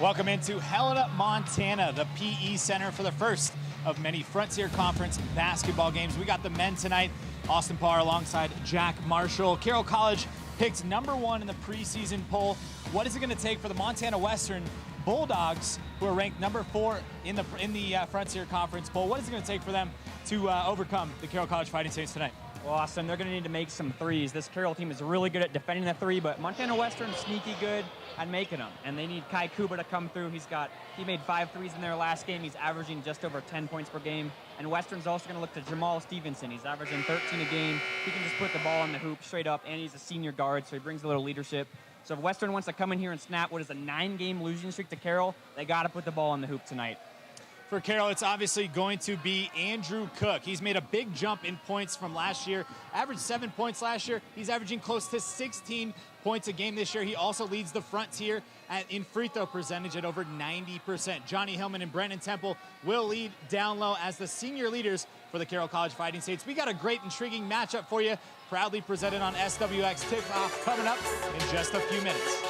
Welcome into Helena, Montana, the PE Center for the first of many Frontier Conference basketball games. We got the men tonight. Austin Parr alongside Jack Marshall. Carroll College picked #1 in the preseason poll. What is it going to take for the Montana Western Bulldogs, who are ranked #4 in the Frontier Conference poll? What is it going to take for them to overcome the Carroll College Fighting Saints tonight? Well, Austin, they're going to need to make some threes. This Carroll team is really good at defending the three, but Montana Western sneaky good at making them. And they need Kai Kuba to come through. He made 5 threes in their last game. He's averaging just over 10 points per game. And Western's also going to look to Jamal Stevenson. He's averaging 13 a game. He can just put the ball in the hoop straight up, and he's a senior guard, so he brings a little leadership. So if Western wants to come in here and snap what is a 9-game losing streak to Carroll, they got to put the ball in the hoop tonight. For Carroll, it's obviously going to be Andrew Cook. He's made a big jump in points from last year. Averaged 7 points last year. He's averaging close to 16 points a game this year. He also leads the Frontier in free throw percentage at over 90%. Johnny Hillman and Brennan Temple will lead down low as the senior leaders for the Carroll College Fighting Saints. We got a great, intriguing matchup for you, proudly presented on SWX Tip-Off, coming up in just a few minutes.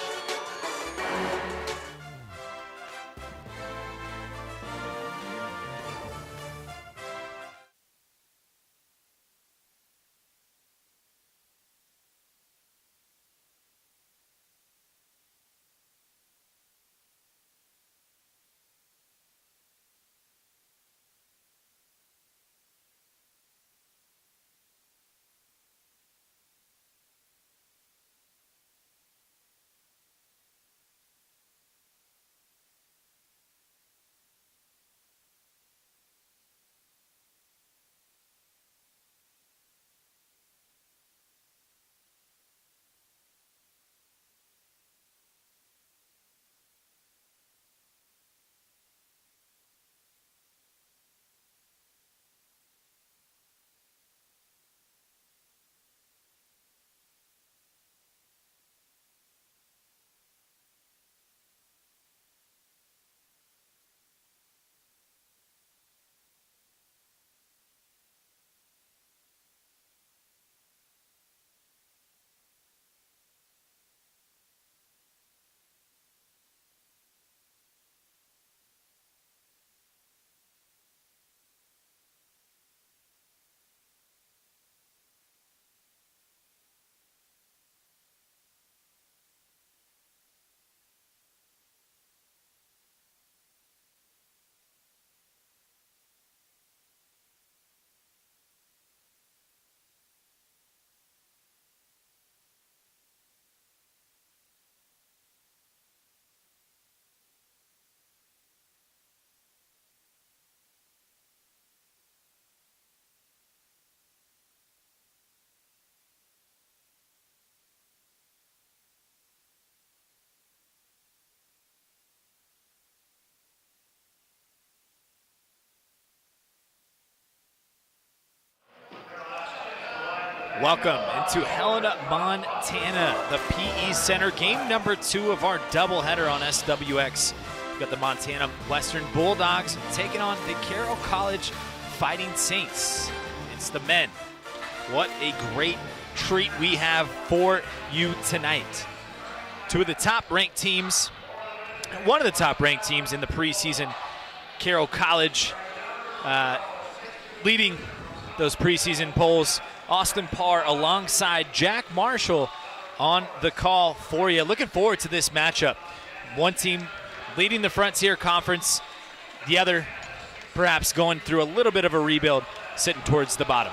Welcome into Helena, Montana, the PE Center, game #2 of our doubleheader on SWX. We've got the Montana Western Bulldogs taking on the Carroll College Fighting Saints. It's the men. What a great treat we have for you tonight. Two of the top-ranked teams, one of the top-ranked teams in the preseason, Carroll College, leading those preseason polls. Austin Parr alongside Jack Marshall on the call for you. Looking forward to this matchup. One team leading the Frontier Conference, the other perhaps going through a little bit of a rebuild, sitting towards the bottom.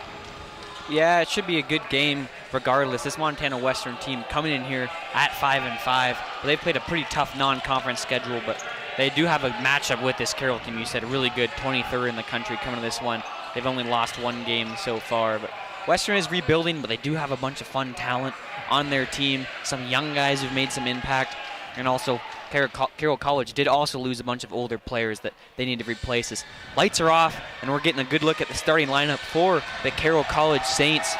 Yeah, it should be a good game regardless. This Montana Western team coming in here at 5-5. They've played a pretty tough non-conference schedule, but they do have a matchup with this Carroll team. You said a really good 23rd in the country coming to this one. They've only lost 1 game so far, but Western is rebuilding, but they do have a bunch of fun talent on their team. Some young guys who've made some impact. And also, Carroll College did also lose a bunch of older players that they need to replace. As lights are off, and we're getting a good look at the starting lineup for the Carroll College Saints.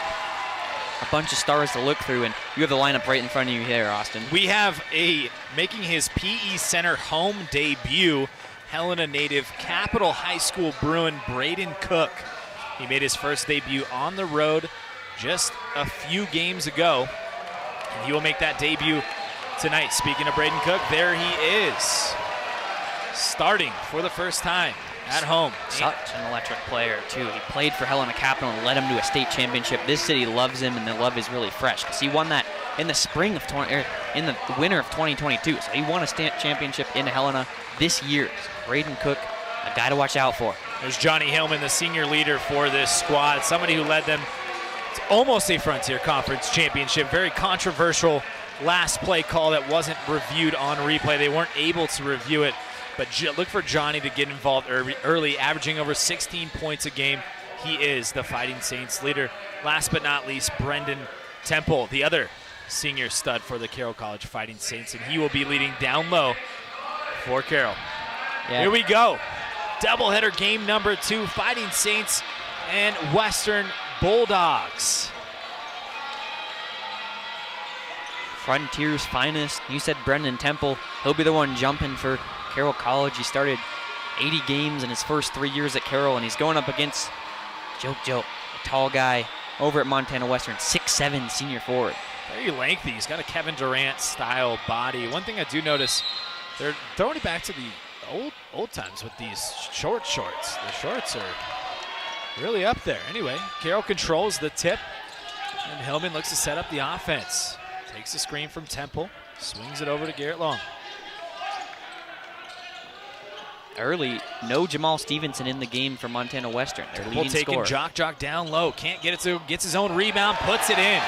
A bunch of stars to look through, and you have the lineup right in front of you here, Austin. We have making his PE Center home debut, Helena native, Capital High School Bruin, Braden Cook. He made his first debut on the road just a few games ago, and he will make that debut tonight. Speaking of Braden Cook, there he is. starting for the first time at home. Such an electric player, too. He played for Helena Capital and led him to a state championship. This city loves him, and the love is really fresh because he won that in the spring of in the winter of 2022. So he won a state championship in Helena this year. So Braden Cook, a guy to watch out for. There's Johnny Hillman, the senior leader for this squad, somebody who led them to almost a Frontier Conference championship. Very controversial last play call that wasn't reviewed on replay. They weren't able to review it. But look for Johnny to get involved early, averaging over 16 points a game. He is the Fighting Saints leader. Last but not least, Brendan Temple, the other senior stud for the Carroll College Fighting Saints, and he will be leading down low for Carroll. Yeah. Here we go. Doubleheader game number 2, Fighting Saints and Western Bulldogs. Frontier's finest. You said Brendan Temple. He'll be the one jumping for Carroll College. He started 80 games in his first 3 years at Carroll, and he's going up against Joe, a tall guy over at Montana Western, 6'7" senior forward. Very lengthy. He's got a Kevin Durant-style body. One thing I do notice, they're throwing it back to the old times with these short shorts. The shorts are really up there. Anyway, Carroll controls the tip, and Hillman looks to set up the offense. Takes the screen from Temple, swings it over to Garrett Long. Early, no Jamal Stevenson in the game for Montana Western. Their leading taking scorer. Jock down low. Can't get it to, gets his own rebound, puts it in.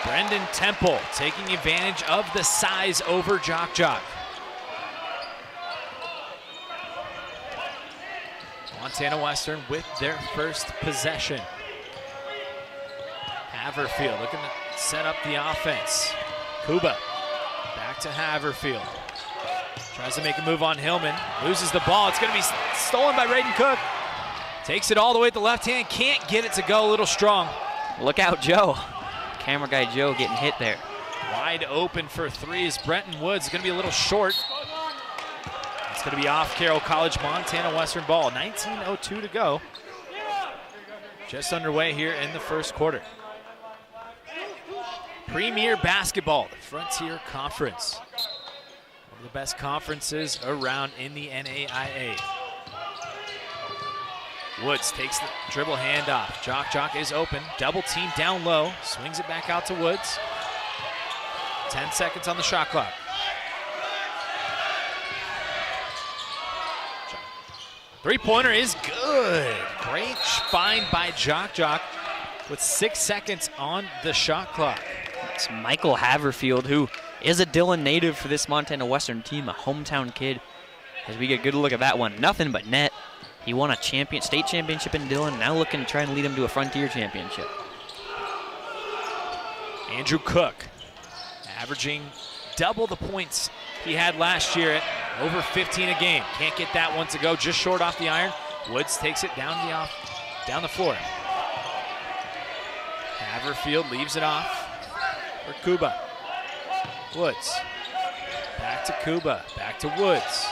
Brendan Temple taking advantage of the size over Jock. Montana Western with their first possession. Haverfield looking to set up the offense. Kuba back to Haverfield. Tries to make a move on Hillman. Loses the ball. It's going to be stolen by Braden Cook. Takes it all the way to the left hand. Can't get it to go. A little strong. Look out, Joe. Camera guy Joe getting hit there. Wide open for threes. Brenton Woods is going to be a little short. It's going to be off Carroll College, Montana Western ball. 19:02 to go. Just underway here in the first quarter. Premier basketball, the Frontier Conference. One of the best conferences around in the NAIA. Woods takes the dribble handoff. Jock is open. Double team down low. Swings it back out to Woods. 10 seconds on the shot clock. Three-pointer is good. Great find by Jock with 6 seconds on the shot clock. It's Michael Haverfield, who is a Dillon native for this Montana Western team, a hometown kid. As we get a good look at that one, nothing but net. He won a state championship in Dillon, now looking to try and lead him to a Frontier championship. Andrew Cook averaging double the points he had last year at over 15 a game. Can't get that one to go, just short off the iron. Woods takes it down the floor. Haverfield leaves it off for Kuba. Woods. Back to Kuba. Back to Woods.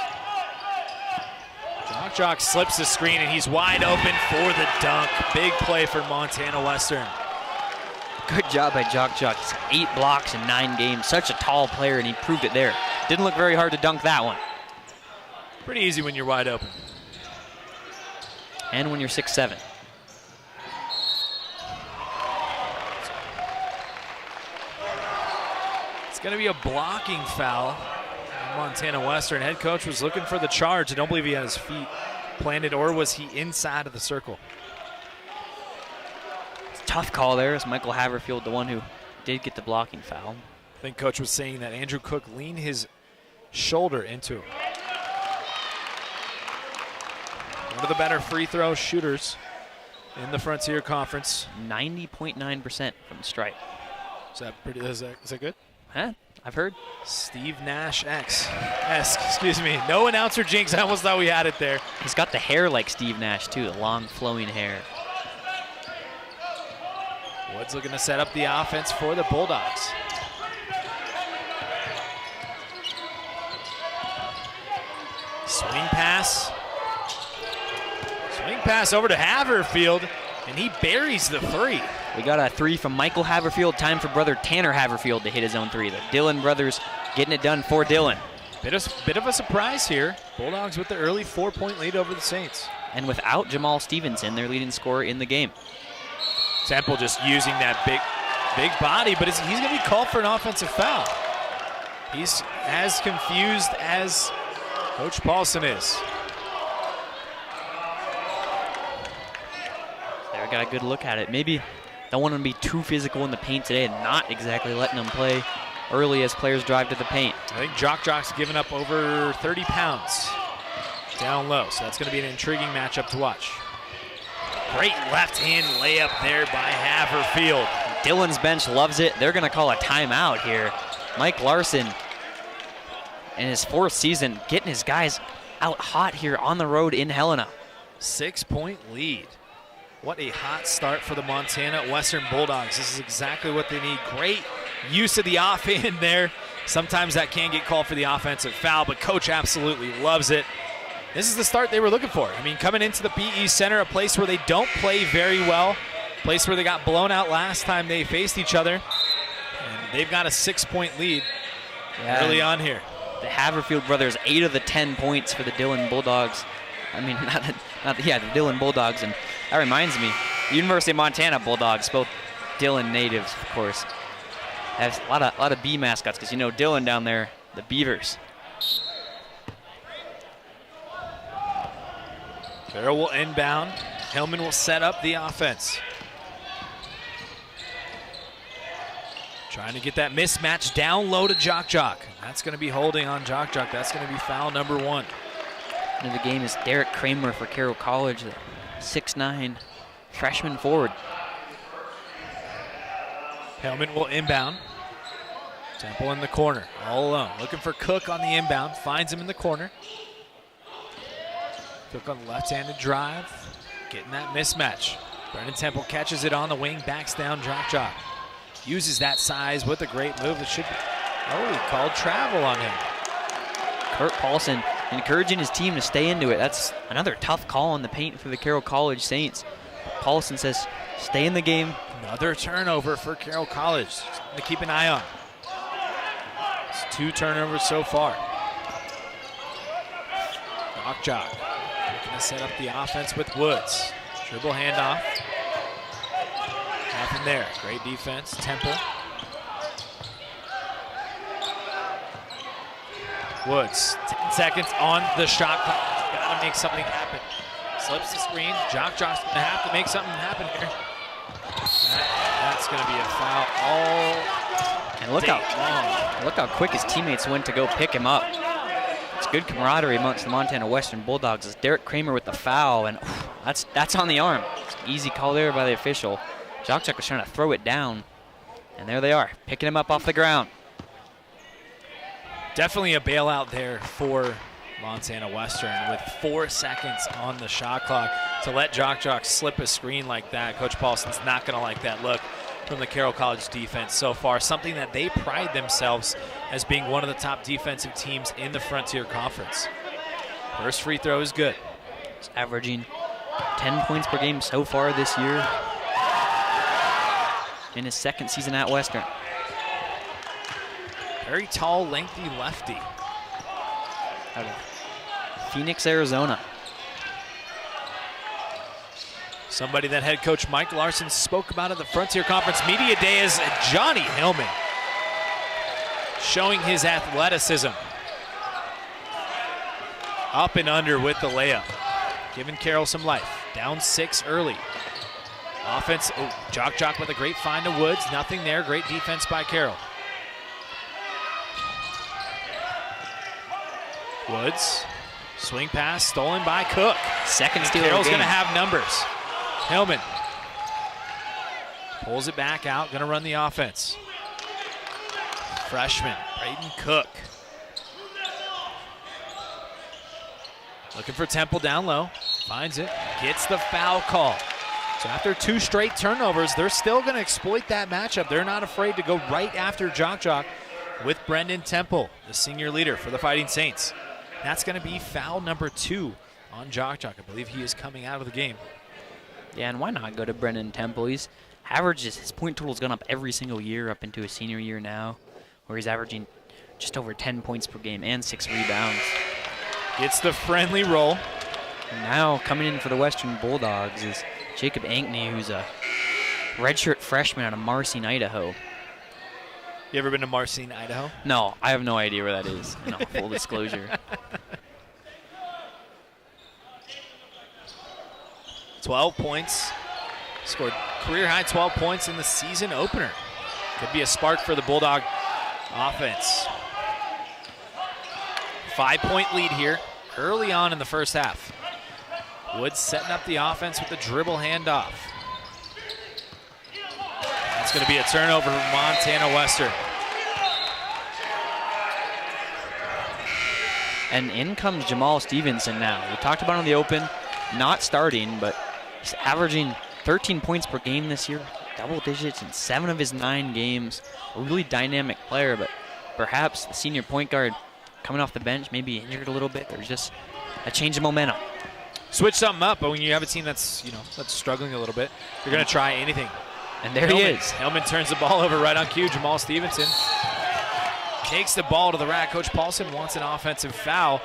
Jock slips the screen, and he's wide open for the dunk. Big play for Montana Western. Good job by Jock. He's 8 blocks in 9 games. Such a tall player, and he proved it there. Didn't look very hard to dunk that one. Pretty easy when you're wide open. And when you're 6'7". It's going to be a blocking foul. Montana Western head coach was looking for the charge. I don't believe he had his feet planted, or was he inside of the circle? It's a tough call there. Is Michael Haverfield the one who did get the blocking foul? I think coach was saying that Andrew Cook leaned his shoulder into him. One of the better free throw shooters in the Frontier Conference. 90.9% from the stripe. Is that good? Huh? I've heard. Steve Nash-esque, excuse me. No announcer jinx. I almost thought we had it there. He's got the hair like Steve Nash, too, the long flowing hair. Woods looking to set up the offense for the Bulldogs. Swing pass. Swing pass over to Haverfield, and he buries the three. We got a 3 from Michael Haverfield. Time for brother Tanner Haverfield to hit his own 3. The Dillon brothers getting it done for Dillon. Bit of a surprise here. Bulldogs with the early 4-point lead over the Saints. And without Jamal Stevenson, their leading scorer in the game. Temple just using that big body, but he's going to be called for an offensive foul. He's as confused as Coach Paulson is. They got a good look at it. Maybe don't want them to be too physical in the paint today and not exactly letting them play early as players drive to the paint. I think Jock's given up over 30 pounds down low, so that's going to be an intriguing matchup to watch. Great left-hand layup there by Haverfield. Dillon's bench loves it. They're going to call a timeout here. Mike Larson, in his 4th season, getting his guys out hot here on the road in Helena. 6-point lead. What a hot start for the Montana Western Bulldogs. This is exactly what they need. Great use of the offhand there. Sometimes that can get called for the offensive foul, but Coach absolutely loves it. This is the start they were looking for. I mean, coming into the PE Center, a place where they don't play very well, a place where they got blown out last time they faced each other, and they've got a 6-point lead early on here. The Haverfield brothers, 8 of the 10 points for the Dillon Bulldogs. I mean, the Dillon Bulldogs, and that reminds me, University of Montana Bulldogs, both Dillon natives, of course. Has a lot of bee mascots because you know Dillon down there, the Beavers. Carroll will inbound. Hillman will set up the offense. Trying to get that mismatch down low to Jock. That's going to be holding on Jock. That's going to be foul number 1. Into the game is Derek Kramer for Carroll College, the 6'9" freshman forward. Hillman will inbound. Temple in the corner, all alone. Looking for Cook on the inbound. Finds him in the corner. Cook on the left-handed drive. Getting that mismatch. Brendan Temple catches it on the wing. Backs down Jock. Uses that size with a great move. It should be, he called travel on him. Kurt Paulson encouraging his team to stay into it. That's another tough call on the paint for the Carroll College Saints. Paulson says, stay in the game. Another turnover for Carroll College. Something to keep an eye on. It's 2 turnovers so far. Jock looking to set up the offense with Woods. Dribble handoff. Nothing there. Great defense. Temple. Woods, 10 seconds on the shot clock. Gotta make something happen. Slips the screen. Jock's gonna have to make something happen here. That's gonna be a foul all And look how quick his teammates went to go pick him up. It's good camaraderie amongst the Montana Western Bulldogs. It's Derek Kramer with the foul, and that's on the arm. It's an easy call there by the official. Jock was trying to throw it down, and there they are, picking him up off the ground. Definitely a bailout there for Montana Western with 4 seconds on the shot clock. To let Jock slip a screen like that, Coach Paulson's not going to like that look from the Carroll College defense so far. Something that they pride themselves as being one of the top defensive teams in the Frontier Conference. First free throw is good. He's averaging 10 points per game so far this year in his 2nd season at Western. Very tall, lengthy lefty. Out of Phoenix, Arizona. Somebody that head coach Mike Larson spoke about at the Frontier Conference Media Day is Johnny Hillman, showing his athleticism. Up and under with the layup, giving Carroll some life. Down 6 early. Offense, Jock with a great find to Woods. Nothing there, great defense by Carroll. Woods, swing pass, stolen by Cook. Second steal of the Carroll's game. going to have numbers. Hillman pulls it back out, going to run the offense. Freshman, Braden Cook. Looking for Temple down low, finds it, gets the foul call. So after 2 straight turnovers, they're still going to exploit that matchup. They're not afraid to go right after Jock with Brendan Temple, the senior leader for the Fighting Saints. That's going to be foul number 2 on Jock. I believe he is coming out of the game. Yeah, and why not go to Brendan Temple? His point total's gone up every single year up into his senior year now, where he's averaging just over 10 points per game and 6 rebounds. Gets the friendly roll. And now coming in for the Western Bulldogs is Jacob Ankney, who's a redshirt freshman out of Marcine, Idaho. You ever been to Marcine, Idaho? No, I have no idea where that is, in all full disclosure. 12 points. Scored career-high 12 points in the season opener. Could be a spark for the Bulldog offense. 5-point lead here early on in the first half. Woods setting up the offense with a dribble handoff. That's going to be a turnover for Montana Western. And in comes Jamal Stevenson now. We talked about him in the open, not starting, but he's averaging 13 points per game this year, double digits in 7 of his 9 games. A really dynamic player, but perhaps the senior point guard coming off the bench, maybe injured a little bit. There's just a change of momentum. Switch something up, but when you have a team that's that's struggling a little bit, you're going to try anything. And there he is. Hellman turns the ball over right on cue. Jamal Stevenson takes the ball to the rack. Coach Paulson wants an offensive foul.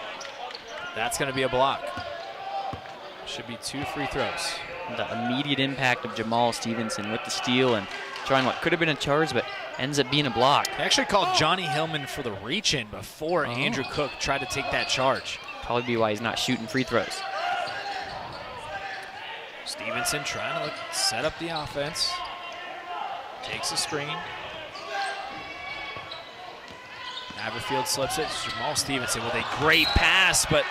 That's going to be a block. Should be 2 free throws. The immediate impact of Jamal Stevenson with the steal and trying what could have been a charge, but ends up being a block. They actually called Johnny Hillman for the reach-in before Andrew Cook tried to take that charge. Probably be why he's not shooting free throws. Stevenson trying to set up the offense. Takes a screen. Haverfield slips it. Jamal Stevenson with a great pass, but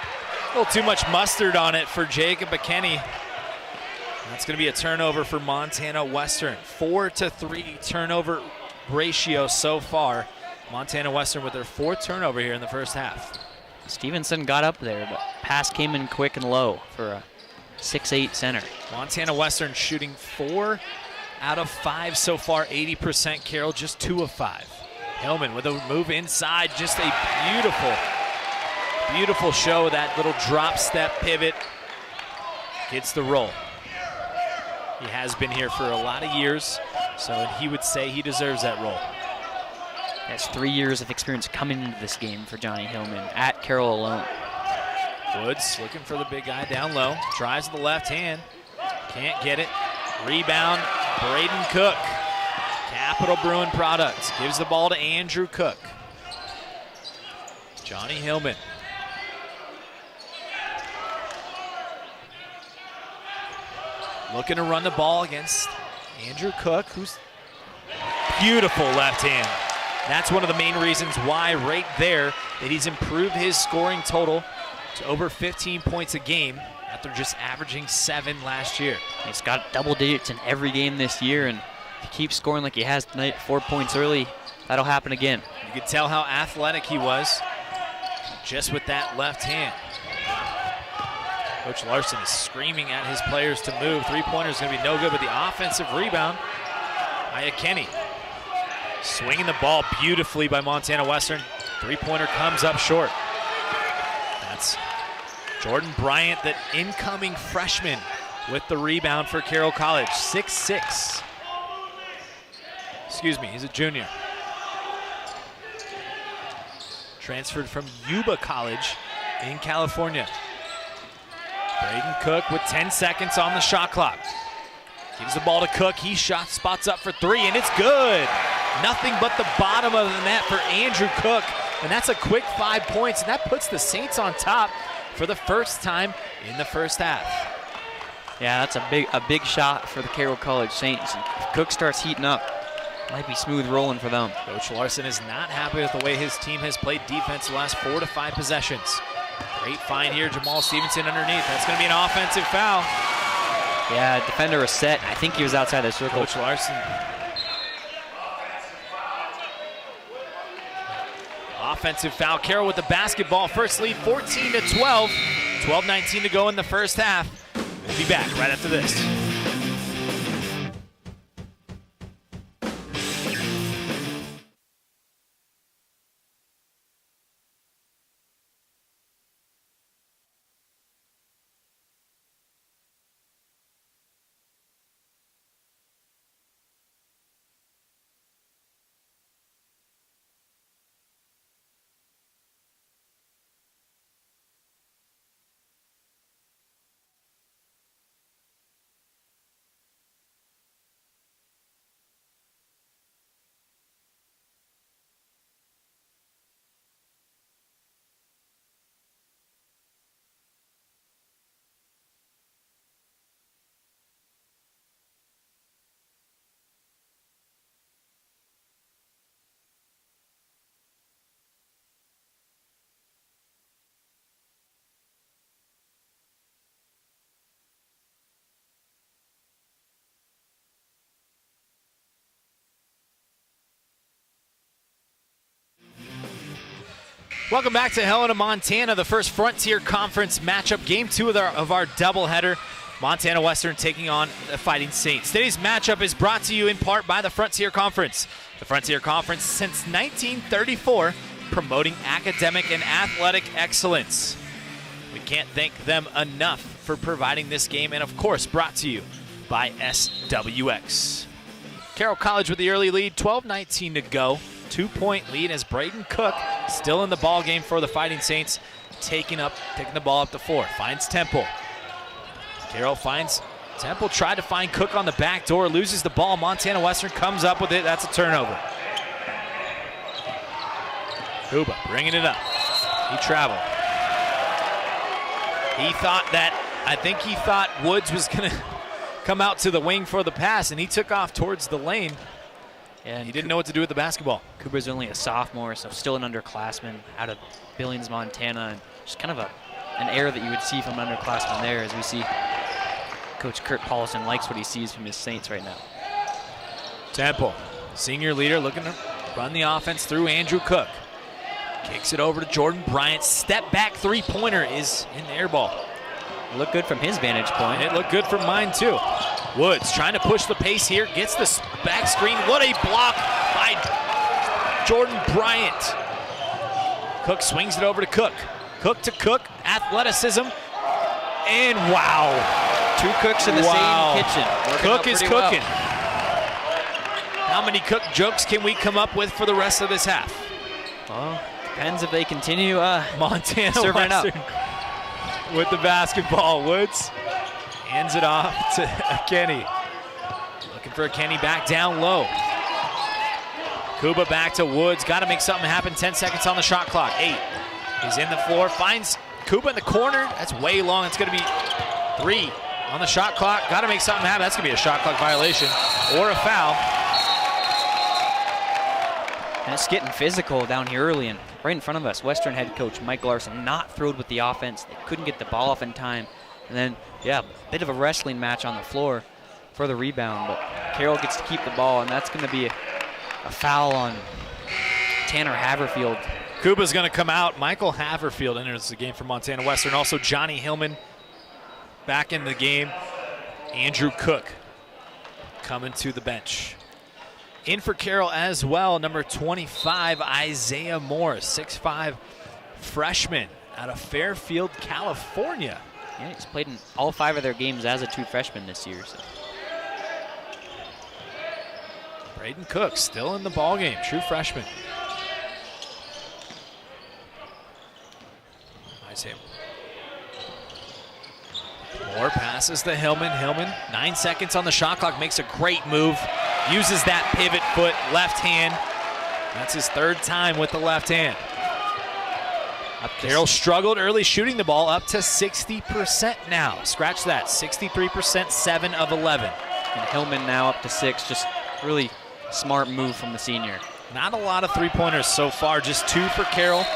a little too much mustard on it for Jacob McKinney. That's going to be a turnover for Montana Western. 4-3 turnover ratio so far. Montana Western with their 4th turnover here in the first half. Stevenson got up there, but pass came in quick and low for a 6'8 center. Montana Western shooting 4 out of 5 so far, 80%. Carroll just 2 of 5. Hillman with a move inside, just a beautiful show. That little drop step pivot gets the roll. He has been here for a lot of years, so he would say he deserves that role. That's 3 years of experience coming into this game for Johnny Hillman at Carroll alone. Woods looking for the big guy down low. Tries with the left hand. Can't get it. Rebound, Braden Cook. Capital Bruin Products gives the ball to Andrew Cook. Johnny Hillman. Looking to run the ball against Andrew Cook, who's beautiful left hand. That's one of the main reasons why right there that he's improved his scoring total to over 15 points a game after just averaging 7 last year. He's got double digits in every game this year, and if he keeps scoring like he has tonight, 4 points early, that'll happen again. You could tell how athletic he was just with that left hand. Coach Larson is screaming at his players to move. Three-pointer is going to be no good, but the offensive rebound by Kenny. Swinging the ball beautifully by Montana Western. Three-pointer comes up short. That's Jordan Bryant, the incoming freshman, with the rebound for Carroll College. 6'6". Excuse me, he's a junior. Transferred from Yuba College in California. Braden Cook with 10 seconds on the shot clock. Gives the ball to Cook. He spots up for 3, and it's good. Nothing but the bottom of the net for Andrew Cook, and that's a quick 5 points, and that puts the Saints on top for the first time in the first half. Yeah, that's a big shot for the Carroll College Saints. And if Cook starts heating up, might be smooth rolling for them. Coach Larson is not happy with the way his team has played defense the last 4 to 5 possessions. Great find here, Jamal Stevenson underneath. That's going to be an offensive foul. Yeah, defender was set. I think he was outside the circle. Coach Larson. Offensive foul. Carroll with the basketball. First lead, 14-12. 12-19 to go in the first half. We'll be back right after this. Welcome back to Helena, Montana, the first Frontier Conference matchup, game 2 of our doubleheader. Montana Western taking on the Fighting Saints. Today's matchup is brought to you in part by the Frontier Conference. The Frontier Conference, since 1934, promoting academic and athletic excellence. We can't thank them enough for providing this game, and of course, brought to you by SWX. Carroll College with the early lead, 12:19 to go. 2-point lead as Braden Cook still in the ball game for the Fighting Saints, taking the ball up to 4. Finds Temple. Carroll finds Temple, tried to find Cook on the back door, loses the ball. Montana Western comes up with it. That's a turnover. Kuba bringing it up. He traveled. I think he thought Woods was going to come out to the wing for the pass, and he took off towards the lane. And he didn't know what to do with the basketball. Cooper's only a sophomore, so still an underclassman out of Billings, Montana. And just kind of an error that you would see from an underclassman there, as we see Coach Kurt Paulson likes what he sees from his Saints right now. Temple, senior leader, looking to run the offense through Andrew Cook. Kicks it over to Jordan Bryant. Step back three-pointer is in the air ball. It looked good from his vantage point. It looked good from mine, too. Woods trying to push the pace here, gets the back screen. What a block by Jordan Bryant. Cook swings it over to Cook. Cook to Cook, athleticism, and wow. 2 cooks in the same kitchen. Cook is cooking. How many Cook jokes can we come up with for the rest of this half? Well, depends if they continue Montana serving it up. With the basketball. Woods hands it off to Kenny. Looking for a Kenny back down low. Kuba back to Woods. Got to make something happen. 10 seconds on the shot clock. 8. He's in the floor. Finds Kuba in the corner. That's way long. It's going to be 3 on the shot clock. Got to make something happen. That's going to be a shot clock violation or a foul. And it's getting physical down here early, and right in front of us, Western head coach Mike Larson not thrilled with the offense. They couldn't get the ball off in time. And then, yeah, a bit of a wrestling match on the floor for the rebound. But Carroll gets to keep the ball, and that's going to be a foul on Tanner Haverfield. Kuba's going to come out. Michael Haverfield enters the game for Montana Western. Also, Johnny Hillman back in the game. Andrew Cook coming to the bench. In for Carroll as well, number 25, Isaiah Moore, 6'5" freshman out of Fairfield, California. Yeah, he's played in all 5 of their games as a true freshman this year. So. Braden Cook still in the ballgame, true freshman. Isaiah Moore passes to Hillman. Hillman, 9 seconds on the shot clock, makes a great move. Uses that pivot foot, left hand. That's his 3rd time with the left hand. Carroll struggled early shooting the ball, up to 60% now. Scratch that, 63%, 7 of 11. And Hillman now up to 6, just really smart move from the senior. Not a lot of three-pointers so far, just 2 for Carroll.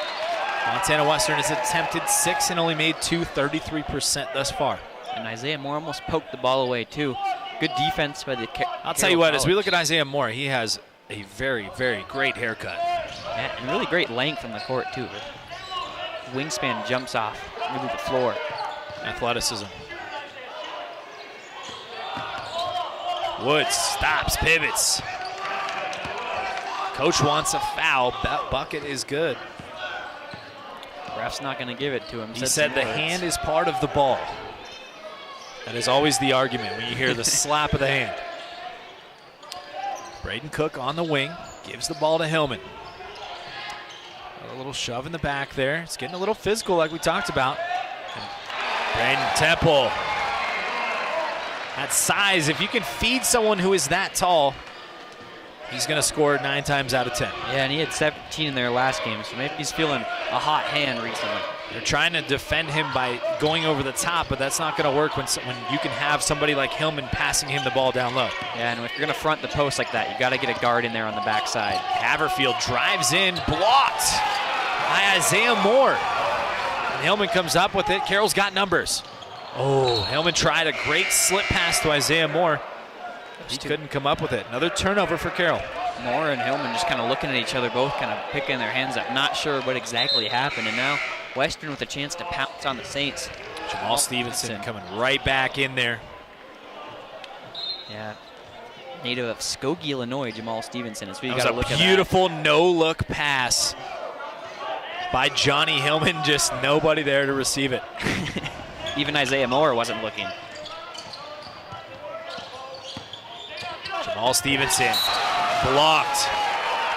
Montana Western has attempted 6 and only made 2, 33% thus far. And Isaiah Moore almost poked the ball away too. Good defense by the I'll tell you what, as we look at Isaiah Moore, he has a very, very great haircut. Yeah, and really great length on the court too. Wingspan jumps off really the floor. Athleticism. Woods stops, pivots. Coach wants a foul. That bucket is good. Ref's not going to give it to him. He said the hand is part of the ball. That is always the argument when you hear the slap of the hand. Braden Cook on the wing, gives the ball to Hillman. A little shove in the back there. It's getting a little physical like we talked about. And Braden Temple. That size, if you can feed someone who is that tall, he's going to score 9 times out of 10. Yeah, and he had 17 in their last game, so maybe he's feeling a hot hand recently. They're trying to defend him by going over the top, but that's not going to work when you can have somebody like Hillman passing him the ball down low. Yeah, and if you're going to front the post like that, you got to get a guard in there on the backside. Haverfield drives in, blocked by Isaiah Moore. And Hillman comes up with it. Carroll's got numbers. Oh, Hillman tried a great slip pass to Isaiah Moore. He couldn't come up with it. Another turnover for Carroll. Moore and Hillman just kind of looking at each other, both kind of picking their hands up, not sure what exactly happened. And now Western with a chance to pounce on the Saints. Jamal Stevenson coming right back in there. Yeah. Native of Skokie, Illinois, Jamal Stevenson. As we That got to was look a at that. beautiful no-look pass by Johnny Hillman. Just nobody there to receive it. Even Isaiah Moore wasn't looking. Jamal Stevenson blocked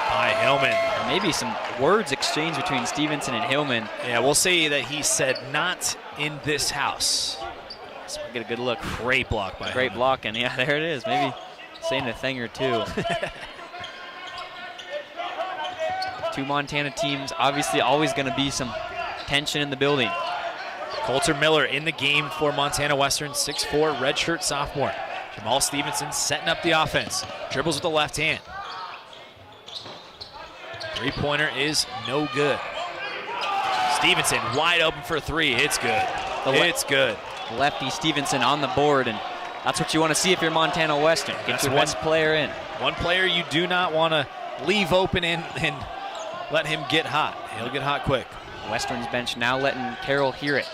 by Hillman. Maybe some words exchanged between Stevenson and Hillman. Yeah, we'll say that he said, "Not in this house." So we get a good look. Great block by Great Hillman. block, and yeah, there it is. Maybe saying a thing or two. Two Montana teams, obviously always going to be some tension in the building. Coulter Miller in the game for Montana Western, 6'4", redshirt sophomore. Jamal Stevenson setting up the offense. Dribbles with the left hand. Three-pointer is no good. Stevenson wide open for three. It's good. It's good. Lefty Stevenson on the board, and that's what you want to see if you're Montana Western. Get your best player in. One player you do not want to leave open and let him get hot. He'll get hot quick. Western's bench now letting Carroll hear it.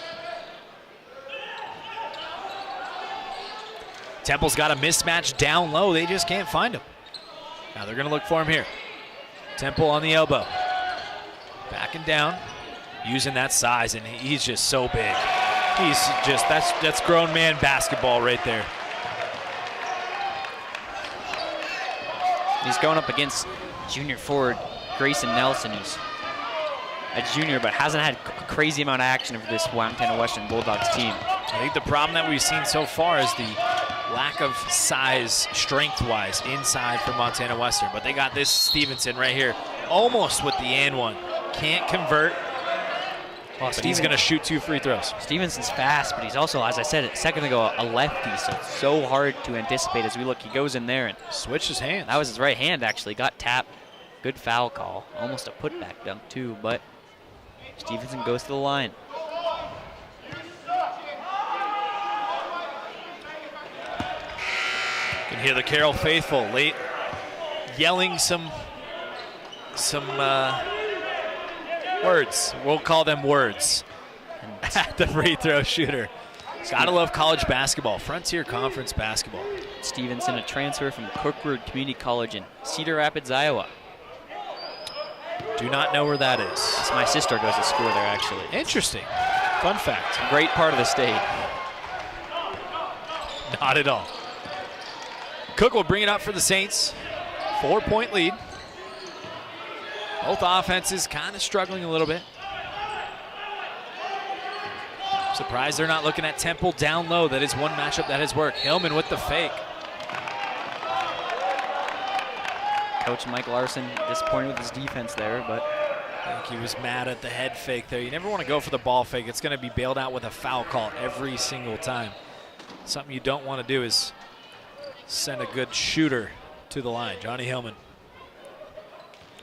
Temple's got a mismatch down low. They just can't find him. Now they're going to look for him here. Temple on the elbow. Backing down, using that size, and he's just so big. He's just, that's grown man basketball right there. He's going up against junior forward Grayson Nelson, who's a junior but hasn't had a crazy amount of action for this Montana Western Bulldogs team. I think the problem that we've seen so far is the lack of size, strength-wise, inside for Montana Western. But they got this Stevenson right here, almost with the and one. Can't convert. But he's going to shoot 2 free throws. Stevenson's fast, but he's also, as I said a second ago, a lefty, so it's so hard to anticipate as we look. He goes in there and switched his hand. That was his right hand, actually. Got tapped. Good foul call. Almost a putback dunk, too, but Stevenson goes to the line. You can hear the Carroll faithful late yelling some words. We'll call them words at the free throw shooter. Gotta love college basketball, Frontier Conference basketball. Stevenson, a transfer from Crookwood Community College in Cedar Rapids, Iowa. Do not know where that is. So my sister goes to school there, actually. Interesting. Fun fact. Great part of the state. Not at all. Cook will bring it up for the Saints. 4-point lead. Both offenses kind of struggling a little bit. Surprised they're not looking at Temple down low. That is one matchup that has worked. Hillman with the fake. Coach Mike Larson disappointed with his defense there, but I think he was mad at the head fake there. You never want to go for the ball fake. It's going to be bailed out with a foul call every single time. Something you don't want to do is send a good shooter to the line. Johnny Hillman.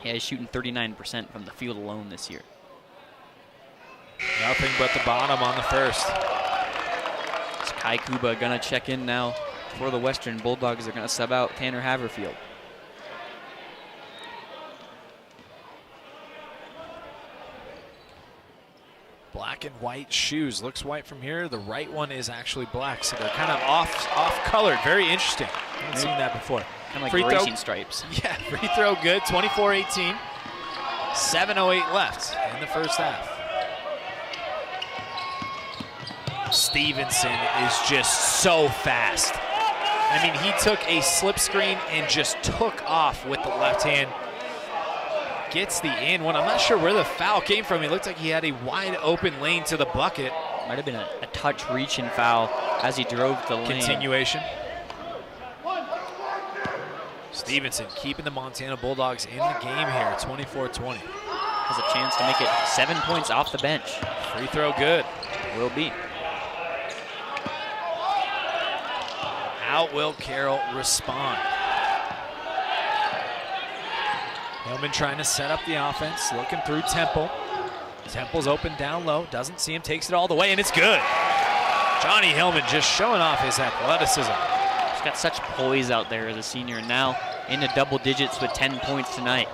Yeah, he's shooting 39% from the field alone this year. Nothing but the bottom on the first. It's Kai Kuba gonna check in now for the Western Bulldogs. They're gonna sub out Tanner Haverfield. Black and white shoes. Looks white from here. The right one is actually black, so they're kind of off-colored. Very interesting. I haven't seen that before. Kind of like free racing throw, stripes. Yeah, free throw good. 24-18. 7:08 left in the first half. Stevenson is just so fast. I mean, he took a slip screen and just took off with the left hand. Gets the in one. I'm not sure where the foul came from. He looked like he had a wide open lane to the bucket. Might have been a touch reach and foul as he drove the lane. Continuation. Stevenson keeping the Montana Bulldogs in the game here, 24-20. Has a chance to make it 7 points off the bench. Free throw good. Will be. How will Carroll respond? Hillman trying to set up the offense, looking through Temple. Temple's open down low, doesn't see him, takes it all the way, and it's good. Johnny Hillman just showing off his athleticism. Just got such poise out there as a senior, and now into double digits with 10 points tonight.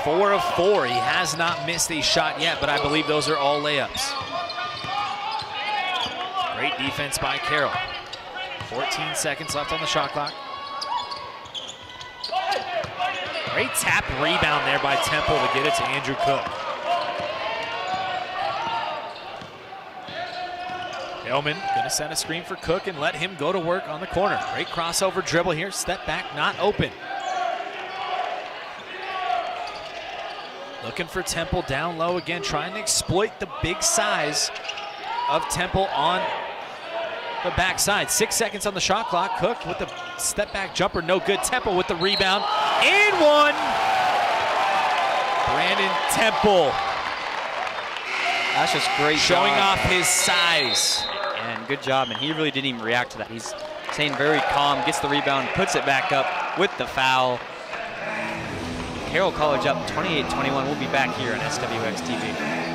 4 of 4. He has not missed a shot yet, but I believe those are all layups. Great defense by Carroll. 14 seconds left on the shot clock. Great tap rebound there by Temple to get it to Andrew Cook. Hillman gonna set a screen for Cook and let him go to work on the corner. Great crossover dribble here, step back, not open. Looking for Temple down low again, trying to exploit the big size of Temple on the backside. 6 seconds on the shot clock. Cook with the step back jumper, no good. Temple with the rebound, and one. Brandon Temple. That's just great showing job. off his size. And good job, and he really didn't even react to that. He's staying very calm, gets the rebound, puts it back up with the foul. Carroll College up 28-21. We'll be back here on SWX TV.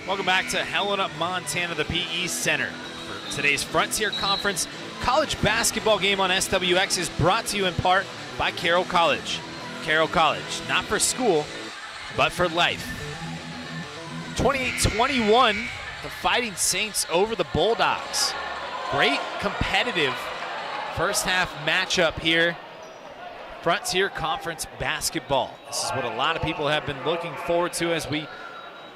Welcome back to Helena, Montana, the PE Center. For today's Frontier Conference college basketball game on SWX is brought to you in part by Carroll College. Carroll College, not for school, but for life. 28-21, the Fighting Saints over the Bulldogs. Great competitive first half matchup here. Frontier Conference basketball. This is what a lot of people have been looking forward to as we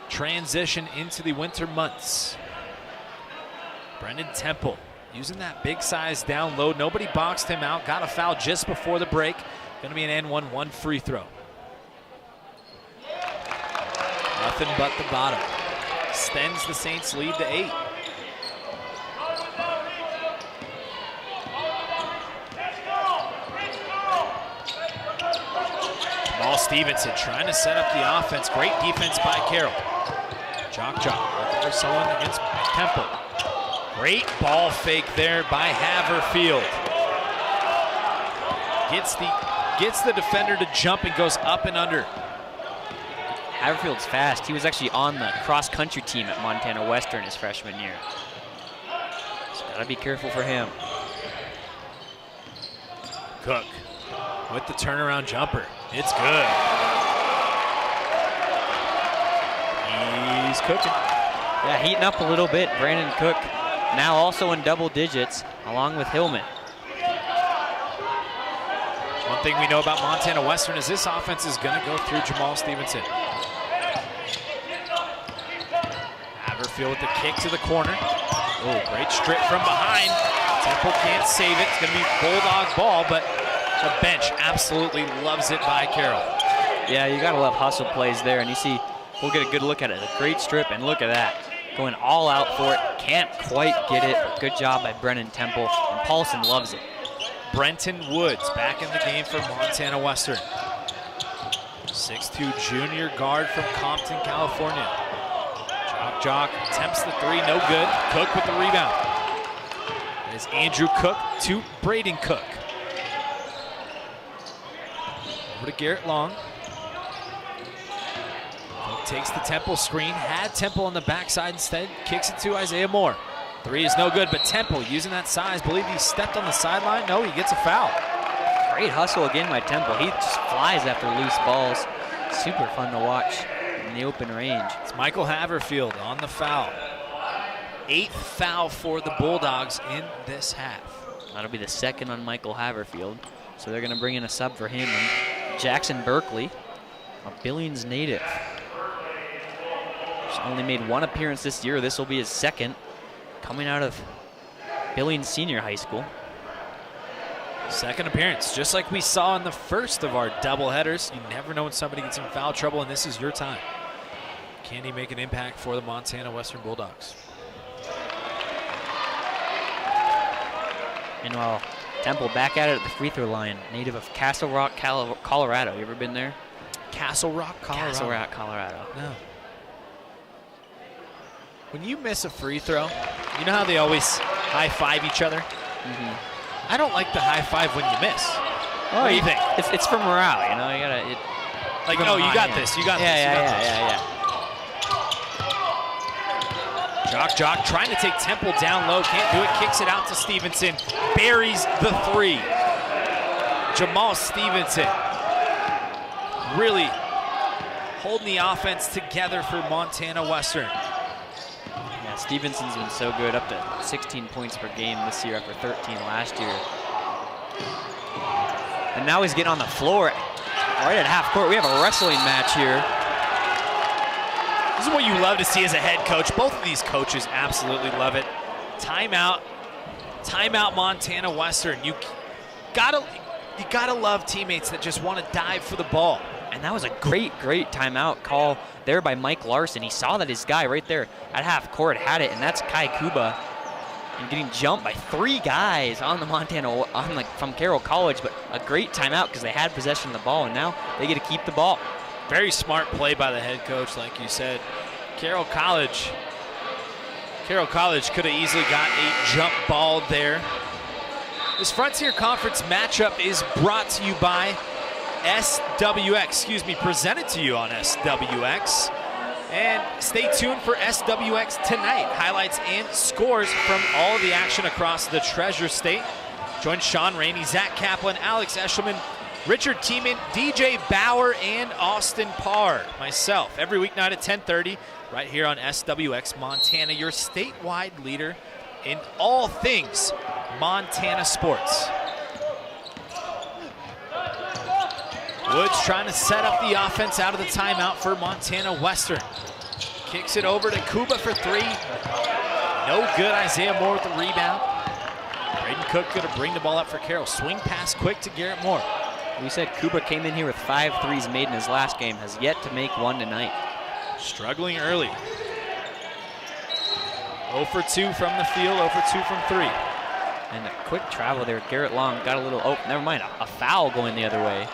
transition into the winter months. Brendan Temple using that big size down low. Nobody boxed him out. Got a foul just before the break. Going to be an N1 free throw. Nothing but the bottom. Extends the Saints lead to 8. Jamal Stevenson trying to set up the offense. Great defense by Carroll. Jock looking for someone against Temple. Great ball fake there by Haverfield. Gets the defender to jump and goes up and under. Haverfield's fast. He was actually on the cross-country team at Montana Western his freshman year. So gotta be careful for him. Cook with the turnaround jumper. It's good. He's cooking. Yeah, heating up a little bit. Brandon Cook now also in double digits along with Hillman. One thing we know about Montana Western is this offense is going to go through Jamal Stevenson. Haverfield with the kick to the corner. Oh, great strip from behind. Temple can't save it. It's going to be Bulldog ball, but the bench absolutely loves it by Carroll. Yeah, you got to love hustle plays there, and you see, we'll get a good look at it. A great strip, and look at that. Going all out for it. Can't quite get it, but good job by Brennan Temple, and Paulson loves it. Brenton Woods back in the game for Montana Western. 6'2" junior guard from Compton, California. Jock attempts the three, no good. Cook with the rebound. It is Andrew Cook to Braden Cook. Over to Garrett Long. Cook takes the Temple screen, had Temple on the backside instead, kicks it to Isaiah Moore. Three is no good, but Temple using that size. Believe he stepped on the sideline. No, he gets a foul. Great hustle again by Temple. He just flies after loose balls. Super fun to watch. in the open range. It's Michael Haverfield on the foul. 8th foul for the Bulldogs in this half. That'll be the second on Michael Haverfield. So they're going to bring in a sub for him. And Jackson Berkeley, a Billings native. He's only made 1 appearance this year. This will be his second, coming out of Billings Senior High School. Second appearance, just like we saw in the first of our doubleheaders. You never know when somebody gets in foul trouble, and this is your time. Can he make an impact for the Montana Western Bulldogs? Meanwhile, Temple back at it at the free throw line. Native of Castle Rock, Colorado. You ever been there? Castle Rock, Colorado? Castle Rock, Colorado. No. When you miss a free throw, you know how they always high-five each other? Mm-hmm. I don't like the high-five when you miss. Oh, what do you think? It's for morale, you know? You gotta... Like, oh, you got this, you got this, you got this. Yeah. Jock trying to take Temple down low, can't do it, kicks it out to Stevenson, buries the 3. Jamal Stevenson really holding the offense together for Montana Western. Yeah, Stevenson's been so good, up to 16 points per game this year after 13 last year. And now he's getting on the floor right at half court. We have a wrestling match here. This is what you love to see as a head coach. Both of these coaches absolutely love it. Timeout Montana Western. You gotta love teammates that just want to dive for the ball. And that was a great timeout call there by Mike Larson. He saw that his guy right there at half court had it, and that's Kai Kuba. And getting jumped by 3 guys on the from Carroll College, but a great timeout because they had possession of the ball, and now they get to keep the ball. Very smart play by the head coach, like you said. Carroll College could have easily got a jump ball there. This Frontier Conference matchup is brought to you by SWX, presented to you on SWX. And stay tuned for SWX tonight. Highlights and scores from all of the action across the Treasure State. Join Sean Rainey, Zach Kaplan, Alex Eshelman, Richard Tiemann, DJ Bauer, and Austin Parr. Myself, every weeknight at 10:30, right here on SWX Montana, your statewide leader in all things Montana sports. Woods trying to set up the offense out of the timeout for Montana Western. Kicks it over to Kuba for 3. No good. Isaiah Moore with the rebound. Braden Cook going to bring the ball up for Carroll. Swing pass quick to Garrett Moore. We said Kuba came in here with 5 threes made in his last game, has yet to make 1 tonight. Struggling early. 0 for 2 from the field, 0 for 2 from 3. And a quick travel there. Garrett Long got a little, oh, never mind, a foul going the other way.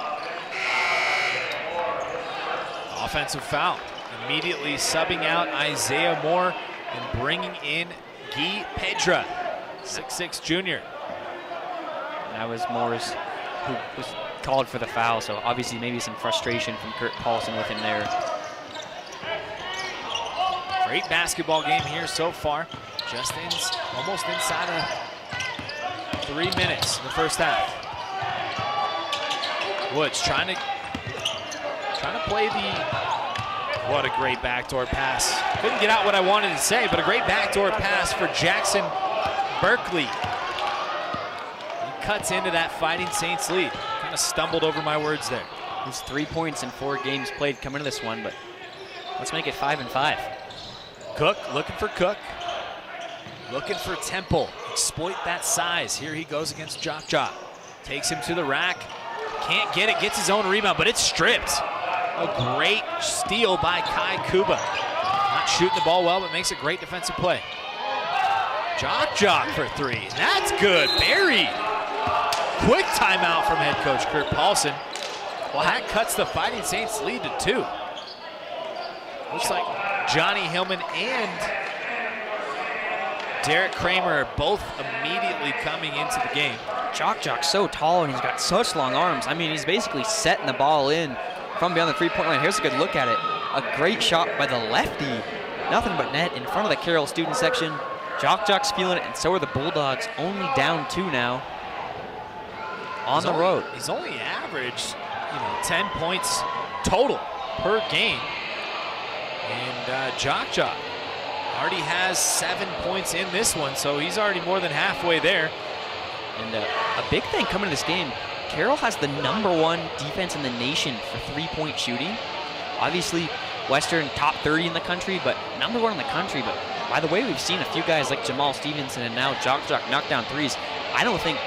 Offensive foul. Immediately subbing out Isaiah Moore and bringing in Guy Pedra, 6'6" junior. And that was Moore's, who was called for the foul, so obviously maybe some frustration from Kurt Paulson with him there. Great basketball game here so far. Just almost inside of 3 minutes in the first half. Woods trying to play what a great backdoor pass. Couldn't get out what I wanted to say, but a great backdoor pass for Jackson Berkeley. He cuts into that Fighting Saints lead. Kind of stumbled over my words there. He's 3 points in 4 games played coming to this one, but let's make it 5-5. Cook, looking for Cook. Looking for Temple. Exploit that size. Here he goes against Jock. Takes him to the rack. Can't get it, gets his own rebound, but it's stripped. A great steal by Kai Kuba. Not shooting the ball well, but makes a great defensive play. Jock for 3. That's good. Buried. Quick timeout from head coach Kurt Paulson. Well, that cuts the Fighting Saints lead to 2. Looks like Johnny Hillman and Derek Kramer are both immediately coming into the game. Jock's so tall and he's got such long arms. I mean, he's basically setting the ball in from beyond the 3-point line. Here's a good look at it. A great shot by the lefty. Nothing but net in front of the Carroll student section. Jock's feeling it, and so are the Bulldogs. Only down 2 now on the road. He's only averaged, 10 points total per game. And Jock already has 7 points in this one, so he's already more than halfway there. And a big thing coming to this game, Carroll has the #1 defense in the nation for three-point shooting. Obviously, Western top 30 in the country, but #1 in the country. But by the way, we've seen a few guys like Jamal Stevenson and now Jock knock down threes. I don't think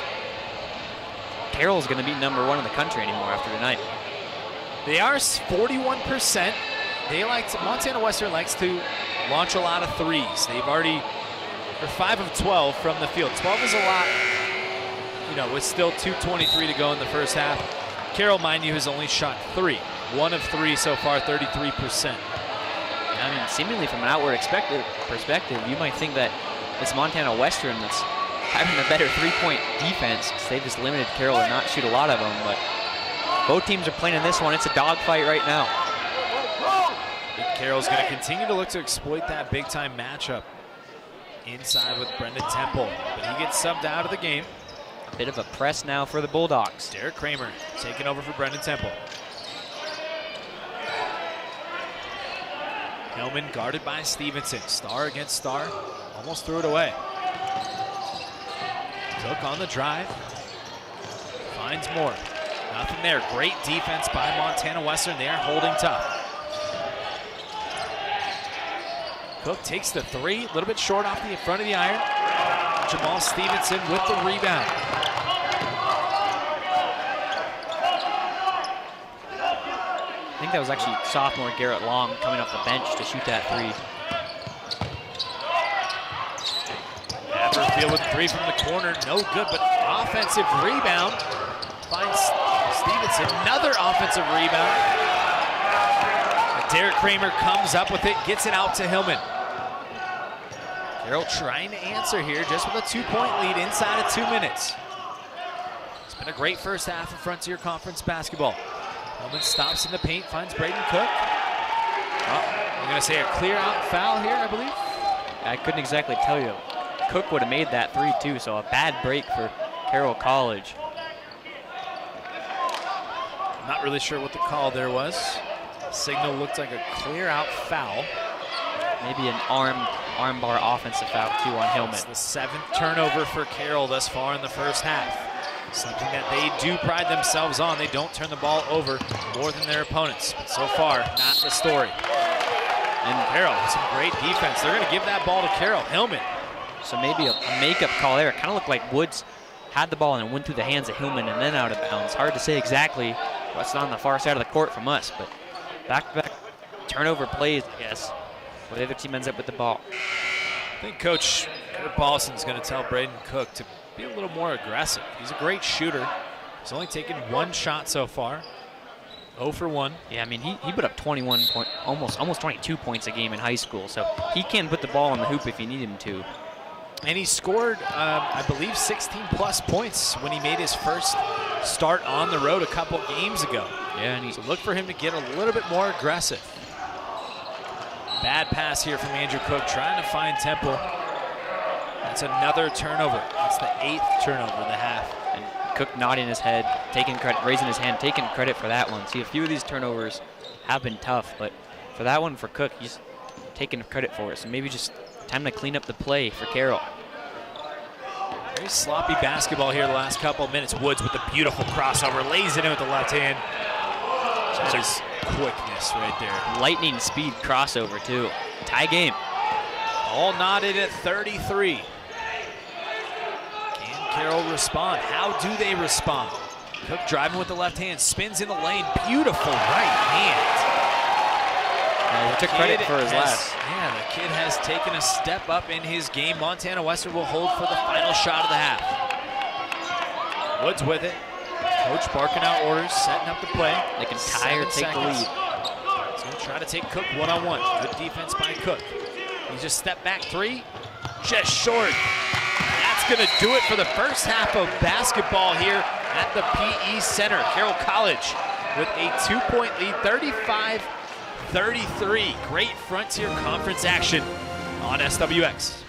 Carroll's going to be #1 in the country anymore after tonight. They are 41%. Montana Western likes to launch a lot of threes. They're 5 of 12 from the field. 12 is a lot, with still 2:23 to go in the first half. Carroll, mind you, has only shot 3. 1 of 3 so far, 33%. I mean, seemingly from an outward perspective, you might think that it's Montana Western that's having a better three-point defense because they just limited Carroll to not shoot a lot of them. But both teams are playing in this one. It's a dogfight right now. Carroll's going to continue to look to exploit that big-time matchup inside with Brendan Temple, but he gets subbed out of the game. A bit of a press now for the Bulldogs. Derek Kramer taking over for Brendan Temple. Hillman guarded by Stevenson. Star against Star. Almost threw it away. Cook on the drive. Finds more. Nothing there. Great defense by Montana Western. They are holding tough. Cook takes the 3. A little bit short off the front of the iron. Jamal Stevenson with the rebound. I think that was actually sophomore Garrett Long coming off the bench to shoot that 3. Haverfield with 3 from the corner, no good, but offensive rebound. Finds Stevenson, another offensive rebound. Derek Kramer comes up with it, gets it out to Hillman. Carroll trying to answer here, just with a 2-point lead inside of 2 minutes. It's been a great first half of Frontier Conference basketball. Hillman stops in the paint, finds Braden Cook. I'm going to say a clear out foul here, I believe. I couldn't exactly tell you. Cook would have made that 3 too, so a bad break for Carroll College. I'm not really sure what the call there was. Signal looked like a clear out foul. Maybe an armbar offensive foul too on Hillman. It's the 7th turnover for Carroll thus far in the first half. Something that they do pride themselves on. They don't turn the ball over more than their opponents. But so far, not the story. And Carroll, some great defense. They're going to give that ball to Carroll. Hillman. So maybe a makeup call there. It kind of looked like Woods had the ball and it went through the hands of Hillman and then out of bounds. Hard to say exactly what's on the far side of the court from us, but back-to-back turnover plays, I guess, where the other team ends up with the ball. I think Coach Kurt Paulson is going to tell Braden Cook to be a little more aggressive. He's a great shooter. He's only taken 1 shot so far. 0 for 1. Yeah, I mean, he put up 21 point, almost 22 points a game in high school, so he can put the ball on the hoop if you need him to. And he scored, I believe, 16-plus points when he made his first start on the road a couple games ago. Yeah, and so look for him to get a little bit more aggressive. Bad pass here from Andrew Cook, trying to find Temple. That's another turnover. That's the 8th turnover of the half. And Cook nodding his head, taking credit, raising his hand, taking credit for that one. See, a few of these turnovers have been tough, but for that one, for Cook, he's taking credit for it. So maybe just time to clean up the play for Carroll. Very sloppy basketball here the last couple of minutes. Woods with the beautiful crossover, lays it in with the left hand. Just quickness right there. Lightning speed crossover too. Tie game. All knotted at 33. Can Carroll respond? How do they respond? Cook driving with the left hand, spins in the lane. Beautiful right hand. He took credit for his last. Yeah, the kid has taken a step up in his game. Montana Western will hold for the final shot of the half. Woods with it. Coach barking out orders, setting up the play. They can tie or take the lead. He's going to try to take Cook one-on-one. Good defense by Cook. He just step back 3, just short. That's going to do it for the first half of basketball here at the PE Center. Carroll College with a 2-point lead, 35-33. Great Frontier Conference action on SWX.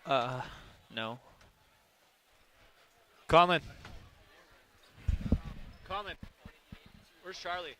No. Conlon. Where's Charlie?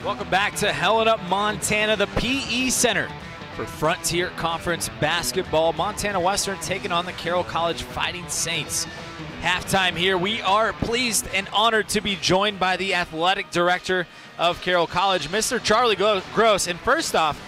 Welcome back to Helena, Montana, the PE Center for Frontier Conference basketball. Montana Western taking on the Carroll College Fighting Saints. Halftime here. We are pleased and honored to be joined by the athletic director of Carroll College, Mr. Charlie Gross. And first off,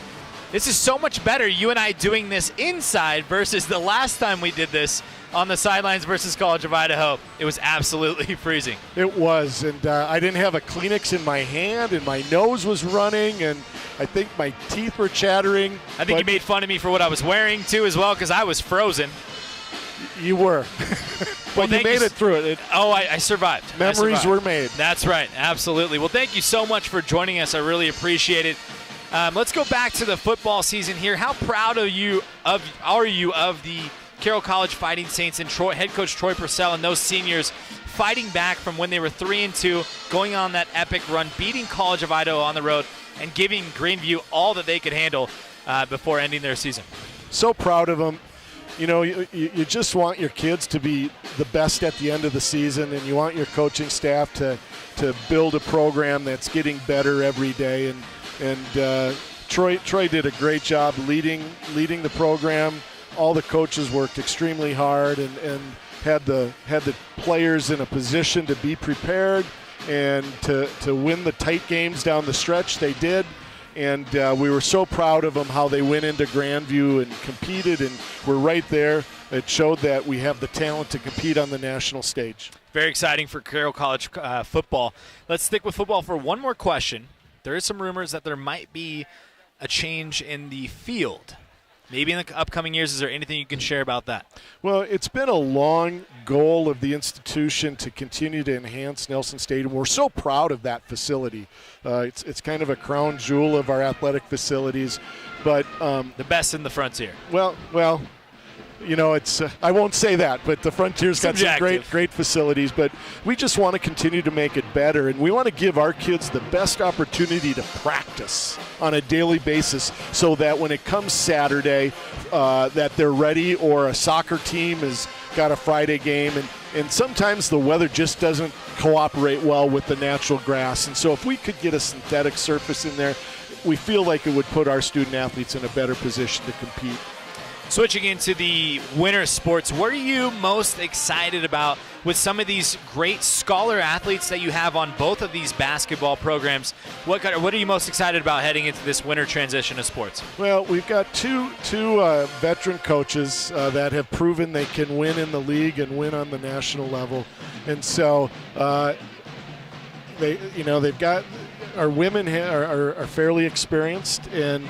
this is so much better, you and I doing this inside versus the last time we did this on the sidelines versus College of Idaho. It was absolutely freezing. It was, and I didn't have a Kleenex in my hand, and my nose was running, and I think my teeth were chattering. I think you made fun of me for what I was wearing, too, as well, because I was frozen. You were. But you made it through it. I survived. Memories were made. That's right. Absolutely. Well, thank you so much for joining us. I really appreciate it. Let's go back to the football season here. How proud are you of the Carroll College Fighting Saints and head coach Troy Purcell and those seniors fighting back from when they were 3-2, going on that epic run, beating College of Idaho on the road, and giving Greenview all that they could handle before ending their season? So proud of them. You know, you just want your kids to be the best at the end of the season, and you want your coaching staff to build a program that's getting better every day. And Troy did a great job leading the program. All the coaches worked extremely hard and had the players in a position to be prepared and to win the tight games down the stretch. They did. And we were so proud of them, how they went into Grandview and competed, and we're right there. It showed that we have the talent to compete on the national stage. Very exciting for Carroll College football. Let's stick with football for one more question. There is some rumors that there might be a change in the field. Maybe in the upcoming years. Is there anything you can share about that? Well, it's been a long goal of the institution to continue to enhance Nelson Stadium. We're so proud of that facility. It's kind of a crown jewel of our athletic facilities. But the best in the Frontier. Well, you know, it's I won't say that, but the Frontier's got some great facilities. But we just want to continue to make it better, and we want to give our kids the best opportunity to practice on a daily basis, so that when it comes Saturday, that they're ready, or a soccer team has got a Friday game, and sometimes the weather just doesn't cooperate well with the natural grass. And so if we could get a synthetic surface in there, we feel like it would put our student athletes in a better position to compete. Switching into the winter sports, what are you most excited about with some of these great scholar athletes that you have on both of these basketball programs? What are you most excited about heading into this winter transition of sports? Well, we've got two veteran coaches that have proven they can win in the league and win on the national level, and so they've got our women are fairly experienced, and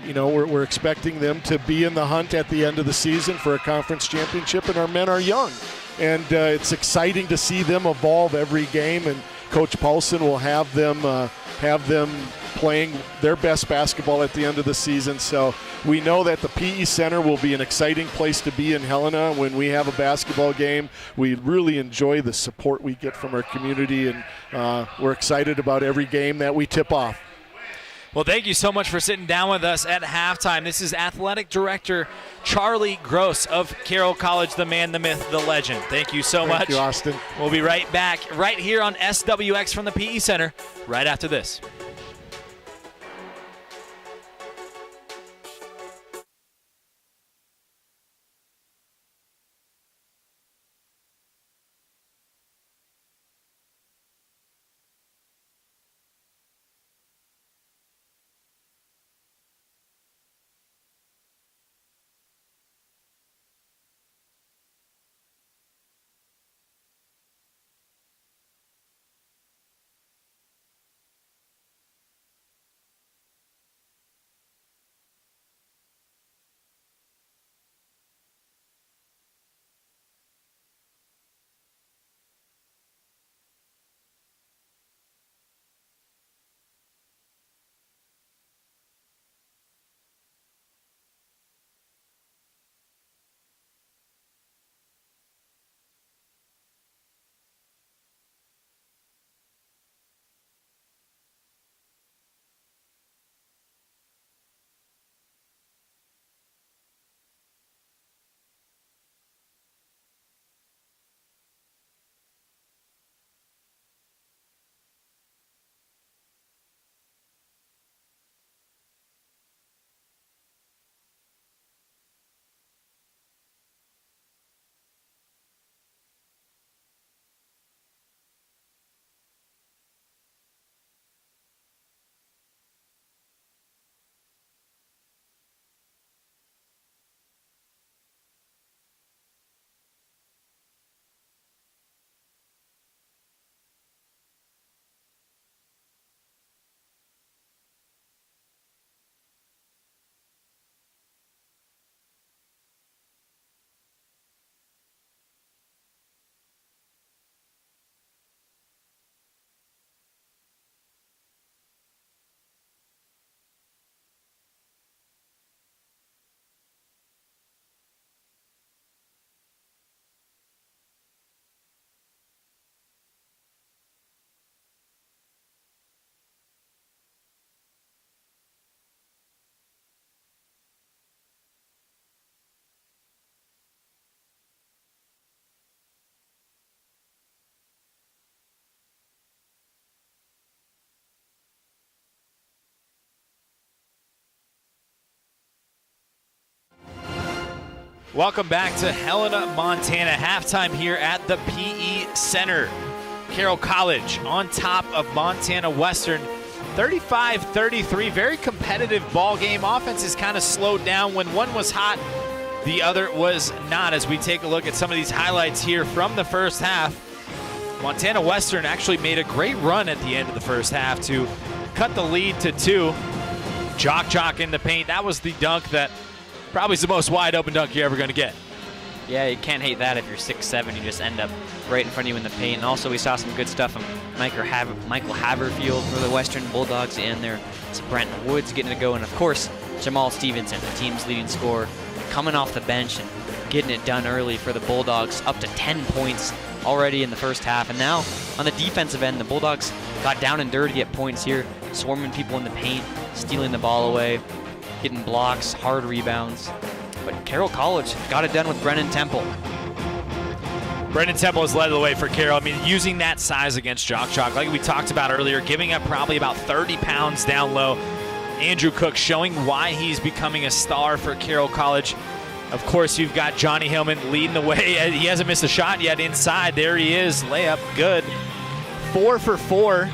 we're expecting them to be in the hunt at the end of the season for a conference championship, and our men are young. And it's exciting to see them evolve every game, and Coach Paulson will have them playing their best basketball at the end of the season. So we know that the PE Center will be an exciting place to be in Helena when we have a basketball game. We really enjoy the support we get from our community, and we're excited about every game that we tip off. Well, thank you so much for sitting down with us at halftime. This is Athletic Director Charlie Gross of Carroll College, the man, the myth, the legend. Thank you so much. Thank you, Austin. We'll be right back right here on SWX from the PE Center right after this. Welcome back to Helena, Montana. Halftime here at the PE Center. Carroll College on top of Montana Western, 35-33. Very competitive ball game. Offense is kind of slowed down. When one was hot, the other was not. As we take a look at some of these highlights here from the first half, Montana Western actually made a great run at the end of the first half to cut the lead to 2. Jock in the paint. That was the dunk that probably is the most wide open dunk you're ever going to get. Yeah, you can't hate that if you're 6'7", you just end up right in front of you in the paint. And also we saw some good stuff from Michael Haverfield for the Western Bulldogs, and there it's Brent Woods getting to go. And of course, Jamal Stevenson, the team's leading scorer, coming off the bench and getting it done early for the Bulldogs, up to 10 points already in the first half. And now on the defensive end, the Bulldogs got down and dirty at points here, swarming people in the paint, stealing the ball away, getting blocks, hard rebounds. But Carroll College got it done with Brennan Temple. Brennan Temple has led the way for Carroll. I mean, using that size against Jock, like we talked about earlier, giving up probably about 30 pounds down low. Andrew Cook showing why he's becoming a star for Carroll College. Of course, you've got Johnny Hillman leading the way. He hasn't missed a shot yet inside. There he is, layup, good. 4 for 4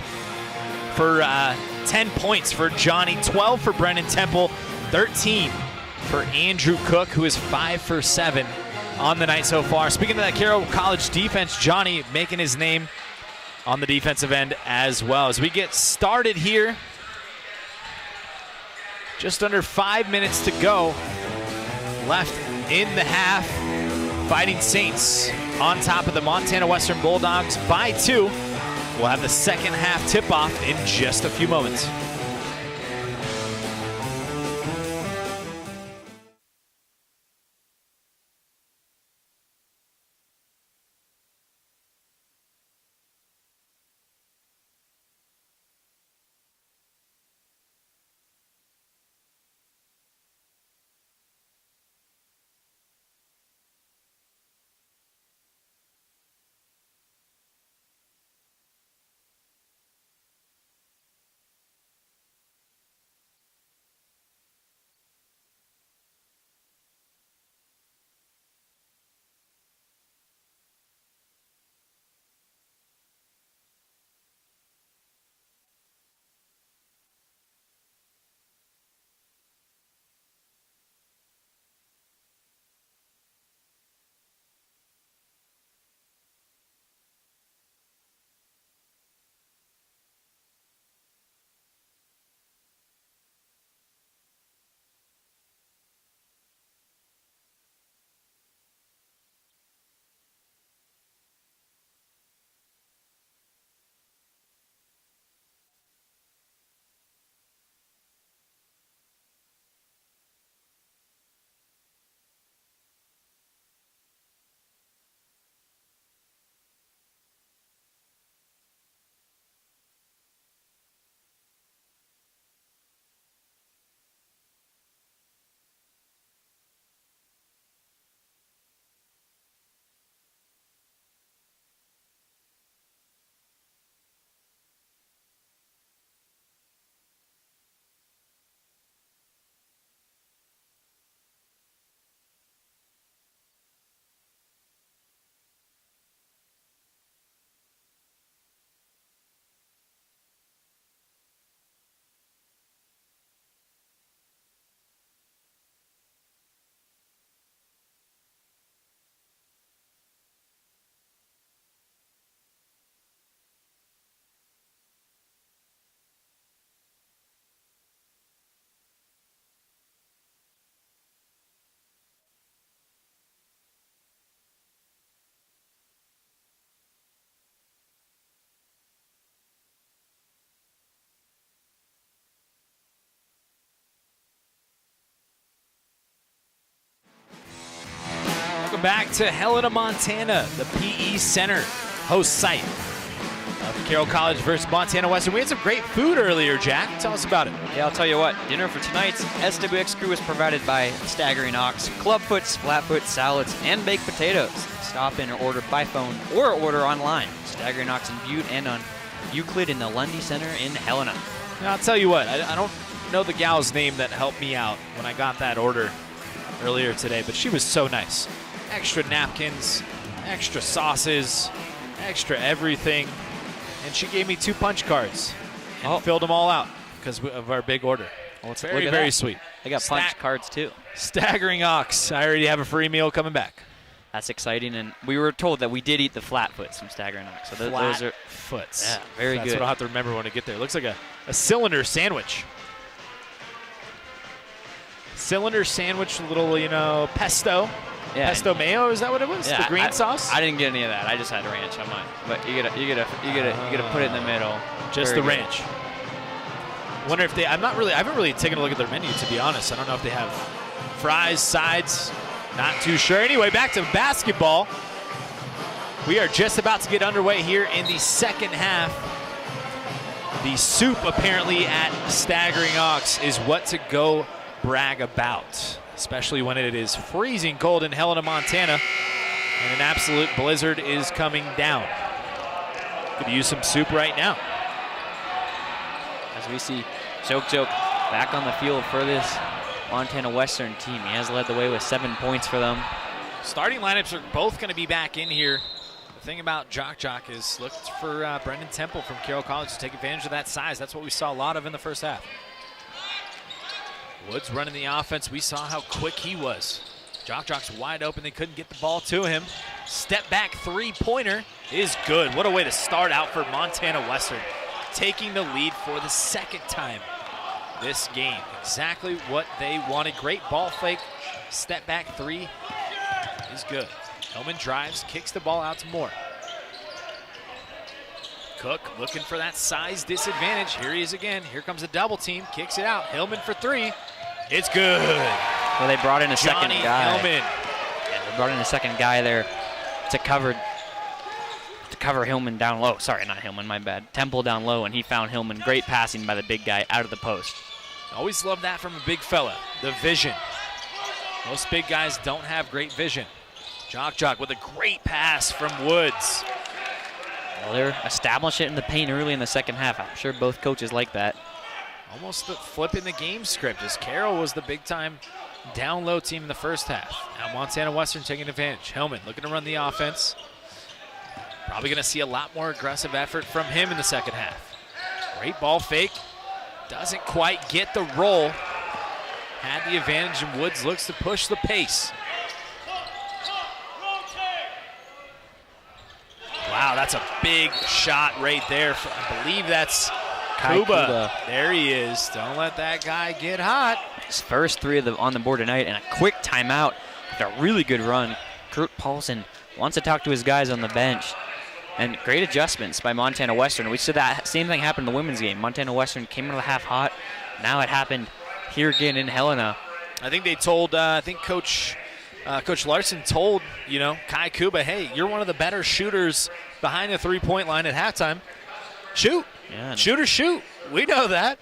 for 10 points for Johnny, 12 for Brennan Temple, 13 for Andrew Cook, who is 5 for 7 on the night so far. Speaking of that Carroll College defense, Johnny making his name on the defensive end as well. As we get started here, just under 5 minutes to go left in the half. Fighting Saints on top of the Montana Western Bulldogs by 2. We'll have the second half tip-off in just a few moments. Welcome back to Helena, Montana, the PE Center host site of Carroll College versus Montana Western. We had some great food earlier, Jack. Tell us about it. Yeah, I'll tell you what. Dinner for tonight's SWX crew is provided by Staggering Ox, clubfoots, flatfoot, salads, and baked potatoes. Stop in or order by phone or order online. Staggering Ox in Butte and on Euclid in the Lundy Center in Helena. Now, I'll tell you what. I don't know the gal's name that helped me out when I got that order earlier today, but she was so nice. Extra napkins, extra sauces, extra everything. And she gave me 2 punch cards and filled them all out because of our big order. Well, it's very, very sweet. They got punch cards too. Staggering Ox. I already have a free meal coming back. That's exciting, and we were told that we did eat the flatfoots from Staggering Ox. So those are foots. Yeah, very good. That's what I'll have to remember when I get there. It looks like a cylinder sandwich. Cylinder sandwich, a little, pesto. Yeah, pesto mayo, is that what it was? Yeah, the green sauce? I didn't get any of that. I just had ranch on mine. But you gotta put it in the middle. Just Very the good. ranch. Wonder if I haven't really taken a look at their menu, to be honest. I don't know if they have fries, sides. Not too sure. Anyway, back to basketball. We are just about to get underway here in the second half. The soup apparently at Staggering Ox is what to go brag about, especially when it is freezing cold in Helena, Montana, and an absolute blizzard is coming down. Could use some soup right now. As we see Choke back on the field for this Montana Western team. He has led the way with 7 points for them. Starting lineups are both going to be back in here. The thing about Jock is look for Brendan Temple from Carroll College to take advantage of that size. That's what we saw a lot of in the first half. Woods running the offense. We saw how quick he was. Jock's wide open. They couldn't get the ball to him. Step back three-pointer is good. What a way to start out for Montana Western. Taking the lead for the second time this game. Exactly what they wanted. Great ball fake. Step back three is good. Hillman drives, kicks the ball out to Moore. Cook looking for that size disadvantage. Here he is again. Here comes a double team. Kicks it out. Hillman for three. It's good. Well, they brought in a second guy. Hillman. Yeah, they brought in a second guy there to cover Hillman down low. Sorry, not Hillman, my bad. Temple down low, and he found Hillman. Great passing by the big guy out of the post. Always love that from a big fella. The vision. Most big guys don't have great vision. Jock with a great pass from Woods. Well, they're establishing it in the paint early in the second half. I'm sure both coaches like that. Almost flipping the game script, as Carroll was the big-time down-low team in the first half. Now Montana Western taking advantage. Hillman looking to run the offense. Probably going to see a lot more aggressive effort from him in the second half. Great ball fake. Doesn't quite get the roll. Had the advantage, and Woods looks to push the pace. Wow, that's a big shot right there. I believe that's Kuba. There he is. Don't let that guy get hot. His first three on the board tonight, and a quick timeout after a really good run. Kurt Paulson wants to talk to his guys on the bench. And great adjustments by Montana Western. We said that same thing happened in the women's game. Montana Western came into the half hot. Now it happened here again in Helena. I think they told, Coach Larson told, Kai Kuba, hey, you're one of the better shooters behind the three-point line at halftime. Shoot. Yeah. Shoot. We know that.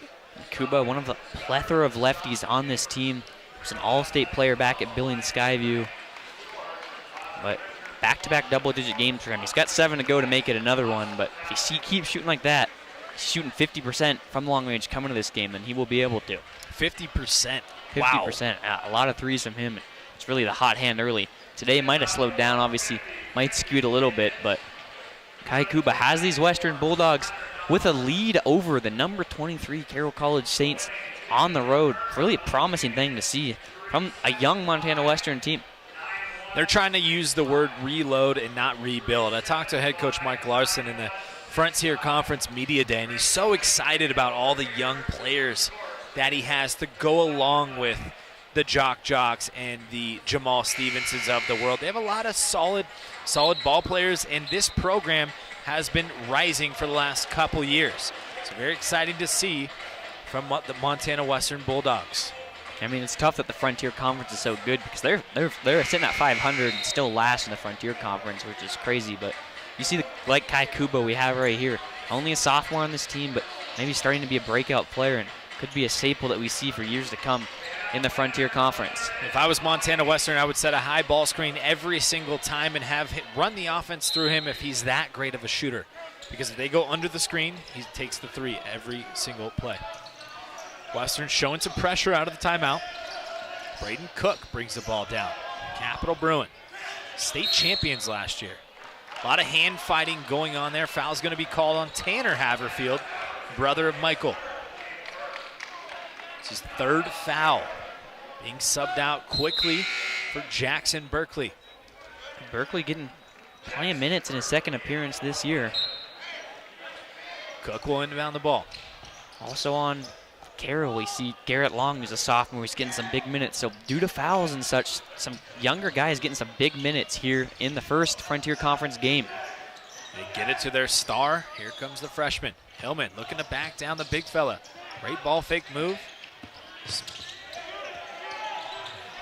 Kuba, one of the plethora of lefties on this team. Was an all-state player back at Billings Skyview. But back-to-back double-digit games for him. He's got 7 to go to make it another one, but if he keeps shooting like that, shooting 50% from long range coming to this game, then he will be able to. 50%. 50%. Wow. A lot of threes from him. It's really the hot hand early. Today might have slowed down, obviously, might skew it a little bit, but Kai Kuba has these Western Bulldogs with a lead over the number 23 Carroll College Saints on the road. Really a promising thing to see from a young Montana Western team. They're trying to use the word reload and not rebuild. I talked to head coach Mike Larson in the Frontier Conference Media Day, and he's so excited about all the young players that he has to go along with the Jocks and the Jamal Stevensons of the world. They have a lot of solid ball players, and this program has been rising for the last couple years. So very exciting to see from the Montana Western Bulldogs. I mean, it's tough that the Frontier Conference is so good because they're sitting at 500 and still last in the Frontier Conference, which is crazy. But you see, like Kai Kuba we have right here, only a sophomore on this team, but maybe starting to be a breakout player and could be a staple that we see for years to come in the Frontier Conference. If I was Montana Western, I would set a high ball screen every single time and run the offense through him if he's that great of a shooter. Because if they go under the screen, he takes the three every single play. Western showing some pressure out of the timeout. Braden Cook brings the ball down. Capital Bruin, state champions last year. A lot of hand fighting going on there. Foul's going to be called on Tanner Haverfield, brother of Michael. It's his third foul. Being subbed out quickly for Jackson Berkeley. Berkeley getting plenty of minutes in his second appearance this year. Cook will inbound the ball. Also on Carroll, we see Garrett Long, who's a sophomore. He's getting some big minutes. So due to fouls and such, some younger guys getting some big minutes here in the first Frontier Conference game. They get it to their star. Here comes the freshman. Hillman looking to back down the big fella. Great ball fake move.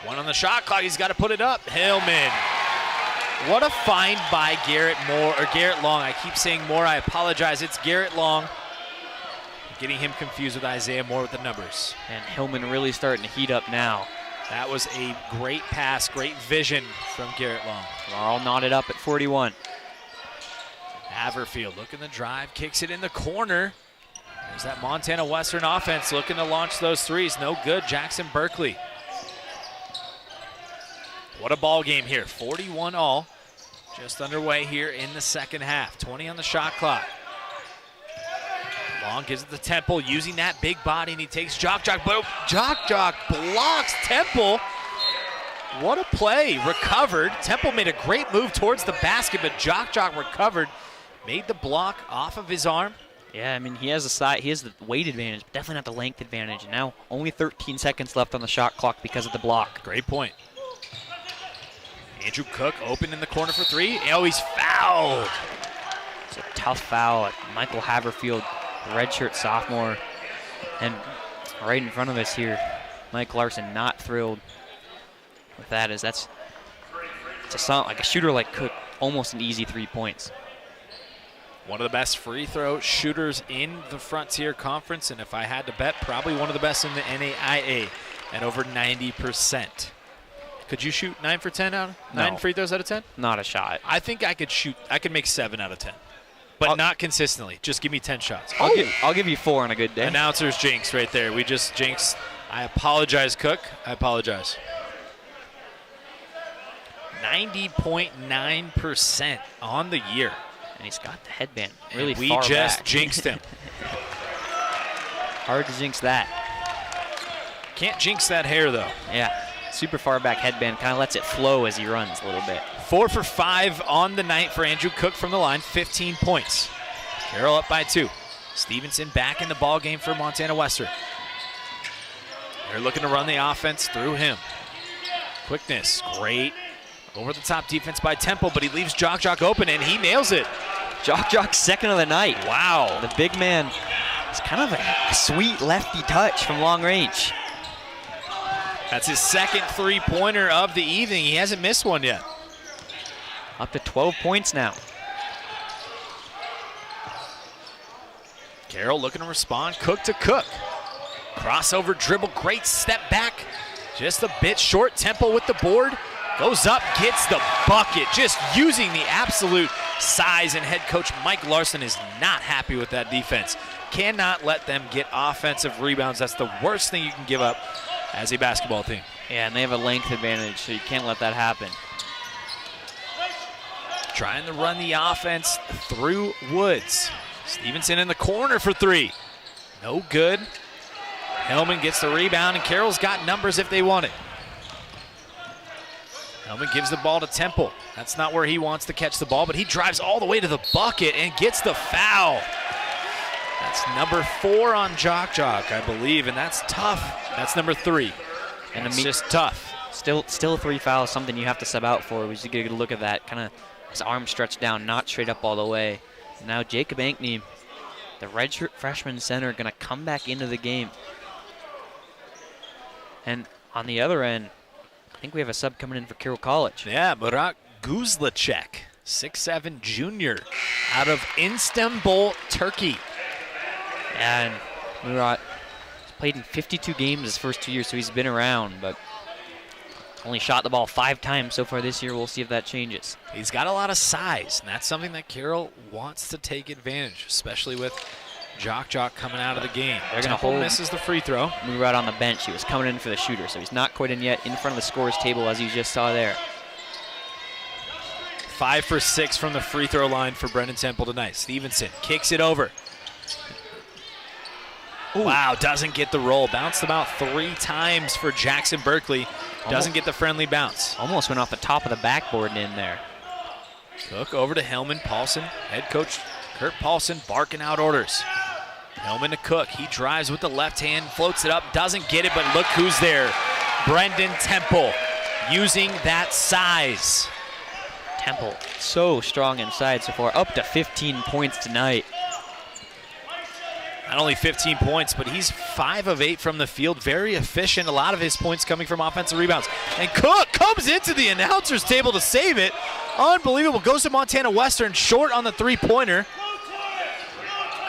One on the shot clock. He's got to put it up. Hillman. What a find by Garrett Long. I keep saying Moore. I apologize. It's Garrett Long. Getting him confused with Isaiah Moore with the numbers. And Hillman really starting to heat up now. That was a great pass, great vision from Garrett Long. We're all knotted up at 41. Haverfield looking to drive, kicks it in the corner. There's that Montana Western offense looking to launch those threes. No good. Jackson Berkeley. What a ball game here. 41 all. Just underway here in the second half. 20 on the shot clock. Long gives it to Temple, using that big body, and he takes Jock. Jock blocks Temple. What a play. Recovered. Temple made a great move towards the basket, but Jock recovered. Made the block off of his arm. Yeah, I mean, he has the weight advantage, but definitely not the length advantage. And now only 13 seconds left on the shot clock because of the block. Great point. Andrew Cook open in the corner for three. Oh, he's fouled. It's a tough foul at Michael Haverfield, the redshirt sophomore. And right in front of us here, Mike Larson not thrilled with that. It's like a shooter like Cook, almost an easy 3 points. One of the best free throw shooters in the Frontier Conference, and if I had to bet, probably one of the best in the NAIA at over 90%. Could you shoot 9 for 10 out? No. 9 free throws out of 10? Not a shot. I think I could make 7 out of 10. But not consistently. Just give me 10 shots. I'll give you 4 on a good day. Announcer's jinx right there. We just jinxed. I apologize, Cook. I apologize. 90.9% on the year. And he's got the headband really we far just back. Jinxed him. Hard to jinx that. Can't jinx that hair, though. Yeah. Super far back headband, kind of lets it flow as he runs a little bit. 4 for 5 on the night for Andrew Cook from the line, 15 points. Carroll up by 2. Stevenson back in the ball game for Montana Western. They're looking to run the offense through him. Quickness, great. Over the top defense by Temple, but he leaves Jock open, and he nails it. Jock's second of the night. Wow. The big man, it's kind of a sweet lefty touch from long range. That's his second three-pointer of the evening. He hasn't missed one yet. Up to 12 points now. Carroll looking to respond. Cook to Cook. Crossover dribble, great step back. Just a bit short. Temple with the board. Goes up, gets the bucket. Just using the absolute size, and head coach Mike Larson is not happy with that defense. Cannot let them get offensive rebounds. That's the worst thing you can give up as a basketball team. Yeah, and they have a length advantage, so you can't let that happen. Trying to run the offense through Woods. Stevenson in the corner for 3. No good. Hellman gets the rebound, and Carroll's got numbers if they want it. Hellman gives the ball to Temple. That's not where he wants to catch the ball, but he drives all the way to the bucket and gets the foul. That's number 4 on Jock, I believe, and that's tough. That's number 3. And it's just tough. Still 3 fouls, something you have to sub out for. We should get a look at that. Kind of his arm stretched down, not straight up all the way. Now Jacob Ankney, the redshirt freshman center, going to come back into the game. And on the other end, I think we have a sub coming in for Carroll College. Yeah, Burak Guzlacek, 6'7" junior out of Istanbul, Turkey. And Murat has played in 52 games his first 2 years, so he's been around, but only shot the ball 5 times so far this year. We'll see if that changes. He's got a lot of size, and that's something that Carroll wants to take advantage, especially with Jock coming out of the game. They're going to hold. Misses the free throw. Murat on the bench. He was coming in for the shooter, so he's not quite in yet in front of the scorer's table as you just saw there. 5 for 6 from the free throw line for Brendan Temple tonight. Stevenson kicks it over. Ooh. Wow, doesn't get the roll. Bounced about 3 times for Jackson Berkeley. Doesn't get the friendly bounce. Almost went off the top of the backboard and in there. Cook over to Hellman. Paulson, head coach Kurt Paulson barking out orders. Hellman to Cook. He drives with the left hand, floats it up, doesn't get it, but look who's there. Brendan Temple using that size. Temple so strong inside so far, up to 15 points tonight. Not only 15 points, but he's 5 of 8 from the field. Very efficient. A lot of his points coming from offensive rebounds. And Cook comes into the announcer's table to save it. Unbelievable. Goes to Montana Western, short on the three-pointer.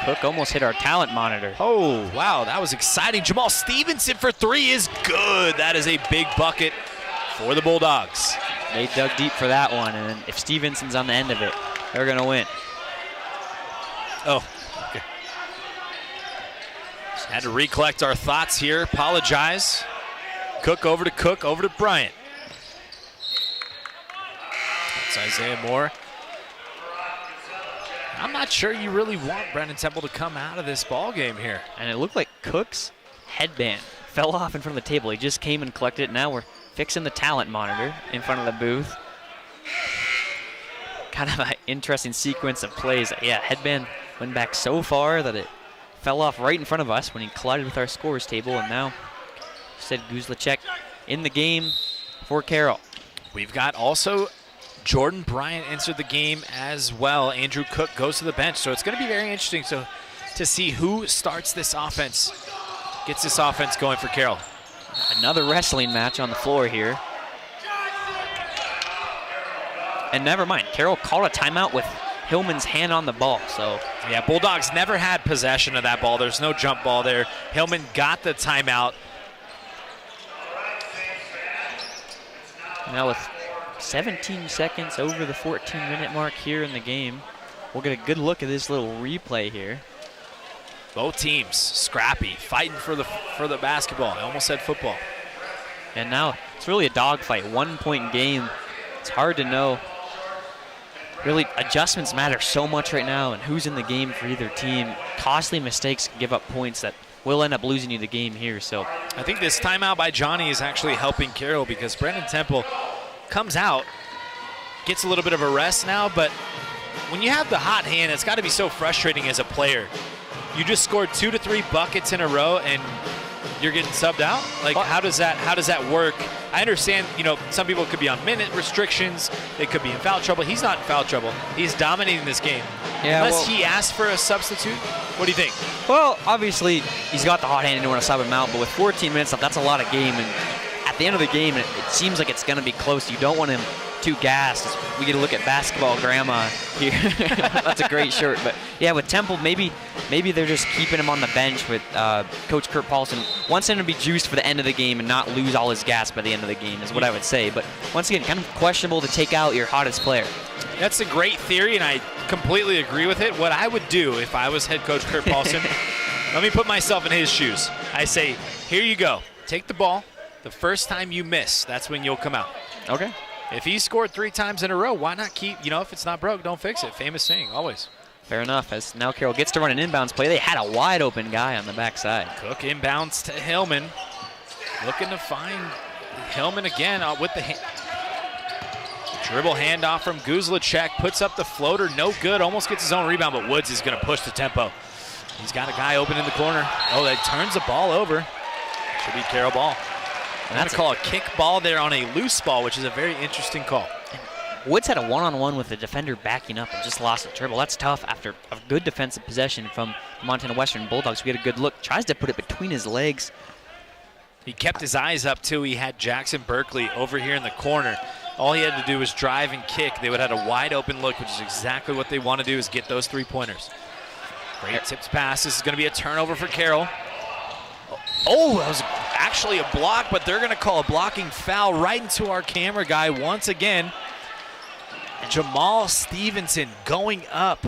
Cook almost hit our talent monitor. Oh, wow, that was exciting. Jamal Stevenson for 3 is good. That is a big bucket for the Bulldogs. They dug deep for that one, and if Stevenson's on the end of it, they're going to win. Oh, okay. Had to recollect our thoughts here. Apologize. Cook, over to Bryant. That's Isaiah Moore. I'm not sure you really want Brendan Temple to come out of this ball game here. And it looked like Cook's headband fell off in front of the table. He just came and collected it. Now we're fixing the talent monitor in front of the booth. Kind of an interesting sequence of plays. Yeah, headband went back so far that it fell off right in front of us when he collided with our scores table. And now, said Guzlicek in the game for Carroll. We've got also Jordan Bryant entered the game as well. Andrew Cook goes to the bench. So it's going to be very interesting to see who starts this offense, gets this offense going for Carroll. Another wrestling match on the floor here. And never mind, Carroll called a timeout with Hillman's hand on the ball. So yeah, Bulldogs never had possession of that ball. There's no jump ball there. Hillman got the timeout. Now with 17 seconds over the 14-minute mark here in the game, we'll get a good look at this little replay here. Both teams scrappy, fighting for the basketball. I almost said football. And now it's really a dogfight, 1-point game. It's hard to know. Really, adjustments matter so much right now, and who's in the game for either team. Costly mistakes can give up points that will end up losing you the game here. So I think this timeout by Johnny is actually helping Carroll because Brendan Temple comes out, gets a little bit of a rest now, but when you have the hot hand, it's got to be so frustrating as a player. You just scored 2 to 3 buckets in a row and you're getting subbed out? Like, how does that work? I understand, some people could be on minute restrictions. They could be in foul trouble. He's not in foul trouble. He's dominating this game. Yeah, Unless he asked for a substitute. What do you think? Well, obviously, he's got the hot hand and you want to sub him out, but with 14 minutes left, that's a lot of game. And at the end of the game, it seems like it's going to be close. You don't want him too gassed. We get a look at basketball grandma here. That's a great shirt. But yeah, with Temple, maybe they're just keeping him on the bench with Coach Kurt Paulson. Wants him to be juiced for the end of the game and not lose all his gas by the end of the game is what I would say. But once again, kind of questionable to take out your hottest player. That's a great theory, and I completely agree with it. What I would do if I was head coach Kurt Paulson, let me put myself in his shoes. I say, here you go. Take the ball. The first time you miss, that's when you'll come out. Okay. If he scored 3 times in a row, why not keep, if it's not broke, don't fix it. Famous saying, always. Fair enough. As now Carroll gets to run an inbounds play. They had a wide open guy on the backside. Cook inbounds to Hillman. Looking to find Hillman again with the dribble handoff from Guzlicek. Puts up the floater, no good. Almost gets his own rebound, but Woods is going to push the tempo. He's got a guy open in the corner. Oh, that turns the ball over. Should be Carroll ball. I'm going to call a kick ball there on a loose ball, which is a very interesting call. Woods had a one-on-one with the defender backing up and just lost the dribble. That's tough after a good defensive possession from the Montana Western Bulldogs. We get a good look. Tries to put it between his legs. He kept his eyes up, too. He had Jackson Berkeley over here in the corner. All he had to do was drive and kick. They would have had a wide-open look, which is exactly what they want to do, is get those 3-pointers. Great tips pass. This is going to be a turnover for Carroll. Oh, that was actually a block, but they're going to call a blocking foul right into our camera guy once again. Jamal Stevenson going up.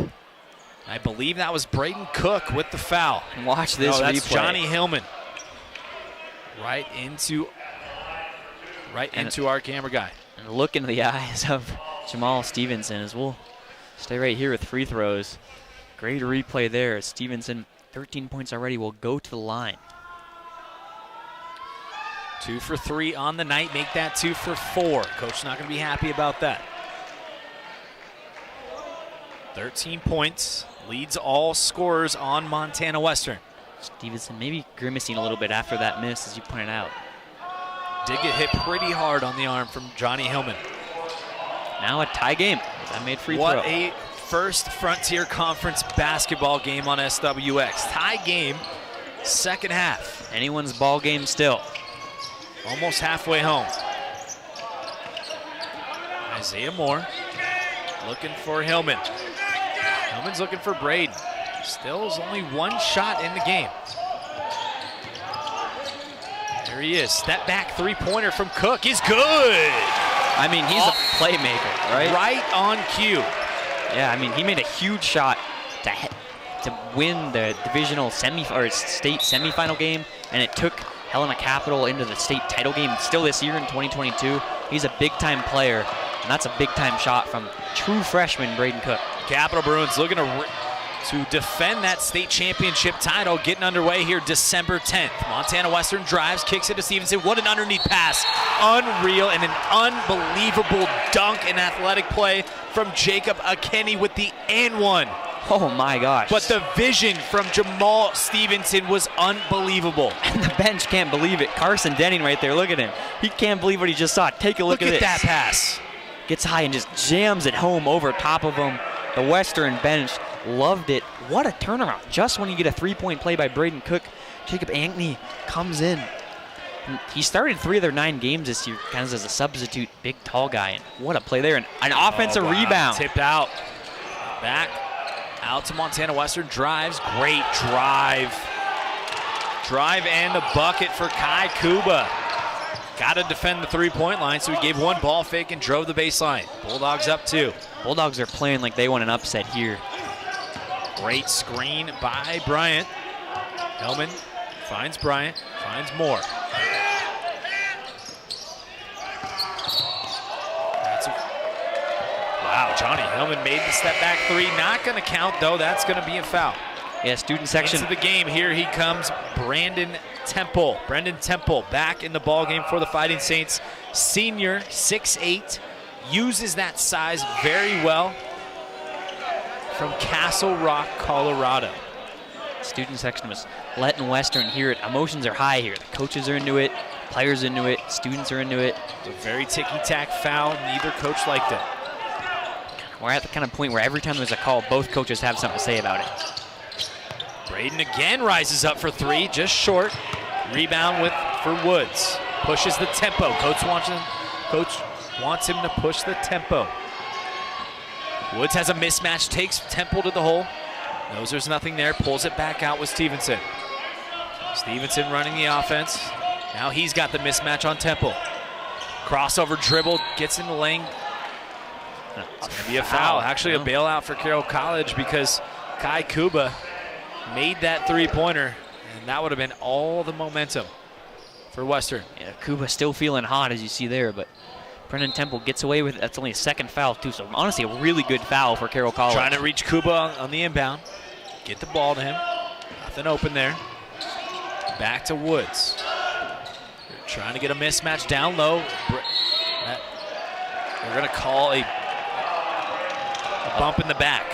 I believe that was Braden Cook with the foul. And watch this replay. That's Johnny Hillman. Right into our camera guy. And look into the eyes of Jamal Stevenson as we'll stay right here with free throws. Great replay there. Stevenson, 13 points already, will go to the line. 2 for 3 on the night. Make that 2 for 4. Coach not going to be happy about that. 13 points. Leads all scorers on Montana Western. Stevenson maybe grimacing a little bit after that miss, as you pointed out. Did get hit pretty hard on the arm from Johnny Hillman. Now a tie game. I made free throw. What a first Frontier Conference basketball game on SWX. Tie game, second half. Anyone's ball game still. Almost halfway home. Isaiah Moore looking for Hillman. Hillman's looking for Braden. Still is only one shot in the game. There he is. Step back 3-pointer from Cook is good. I mean, he's a playmaker, right? Right on cue. Yeah, I mean, he made a huge shot to win the divisional state semifinal game, and it took Helena Capital into the state title game still this year in 2022. He's a big-time player, and that's a big-time shot from true freshman Braden Cook. Capital Bruins looking to defend that state championship title, getting underway here December 10th. Montana Western drives, kicks it to Stevenson. What an underneath pass. Unreal, and an unbelievable dunk and athletic play from Jacob Akeni with the and one. Oh my gosh. But the vision from Jamal Stevenson was unbelievable. And the bench can't believe it. Carson Denning right there, look at him. He can't believe what he just saw. Take a look at this. Look at that pass. Gets high and just jams it home over top of him. The Western bench loved it. What a turnaround. Just when you get a three-point play by Braden Cook, Jacob Ankney comes in. And he started 3 of their 9 games this year, kind of as a substitute, big, tall guy. And what a play there. And an offensive rebound. Tipped out. Back out to Montana Western. Drives. Great drive. Drive and the bucket for Kai Kuba. Got to defend the three-point line, so he gave one ball fake and drove the baseline. Bulldogs up 2. Bulldogs are playing like they want an upset here. Great screen by Bryant. Hellman finds Bryant, finds Moore. Wow, Johnny Hellman made the step back 3. Not going to count, though. That's going to be a foul. Yeah, student section. Into the game. Here he comes, Brendan Temple back in the ball game for the Fighting Saints. Senior, 6'8", uses that size very well. From Castle Rock, Colorado. Student section was letting Western hear it. Emotions are high here. The coaches are into it, players into it, students are into it. It's a very ticky-tack foul. Neither coach liked it. We're at the kind of point where every time there's a call, both coaches have something to say about it. Braden again rises up for 3, just short. Rebound for Woods. Pushes the tempo. Coach wants him to push the tempo. Woods has a mismatch, takes Temple to the hole. Knows there's nothing there, pulls it back out with Stevenson. Stevenson running the offense. Now he's got the mismatch on Temple. Crossover dribble, gets in the lane. It's going to be a foul. Actually, a bailout for Carroll College because Kai Kuba made that three-pointer, and that would have been all the momentum for Western. Yeah, Kuba still feeling hot, as you see there, but Brendan Temple gets away with it. That's only a second foul, too, so honestly a really good foul for Carroll College. Trying to reach Kuba on the inbound. Get the ball to him. Nothing open there. Back to Woods. They're trying to get a mismatch down low. They're going to call a bump in the back.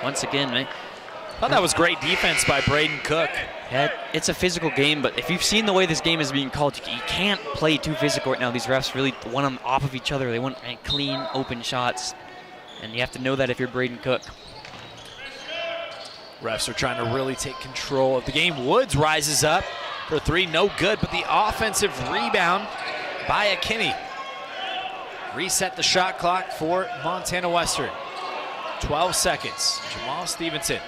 Once again, man. I thought that was great defense by Braden Cook. Yeah, it's a physical game, but if you've seen the way this game is being called, you can't play too physical right now. These refs really want them off of each other. They want clean, open shots, and you have to know that if you're Braden Cook. Refs are trying to really take control of the game. Woods rises up for 3, no good, but the offensive rebound by Akini. Reset the shot clock for Montana Western. 12 seconds. Jamal Stevenson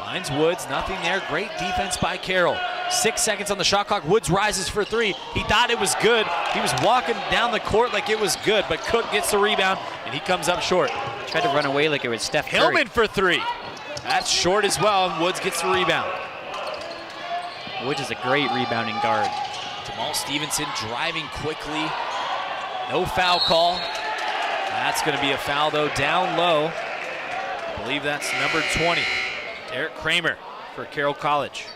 finds Woods, nothing there. Great defense by Carroll. 6 seconds on the shot clock. Woods rises for 3. He thought it was good. He was walking down the court like it was good, but Cook gets the rebound, and he comes up short. Tried to run away like it was Steph Curry. Hillman for 3. That's short as well, and Woods gets the rebound. Woods is a great rebounding guard. Jamal Stevenson driving quickly. No foul call. That's going to be a foul, though, down low. I believe that's number 20. Derek Kramer for Carroll College.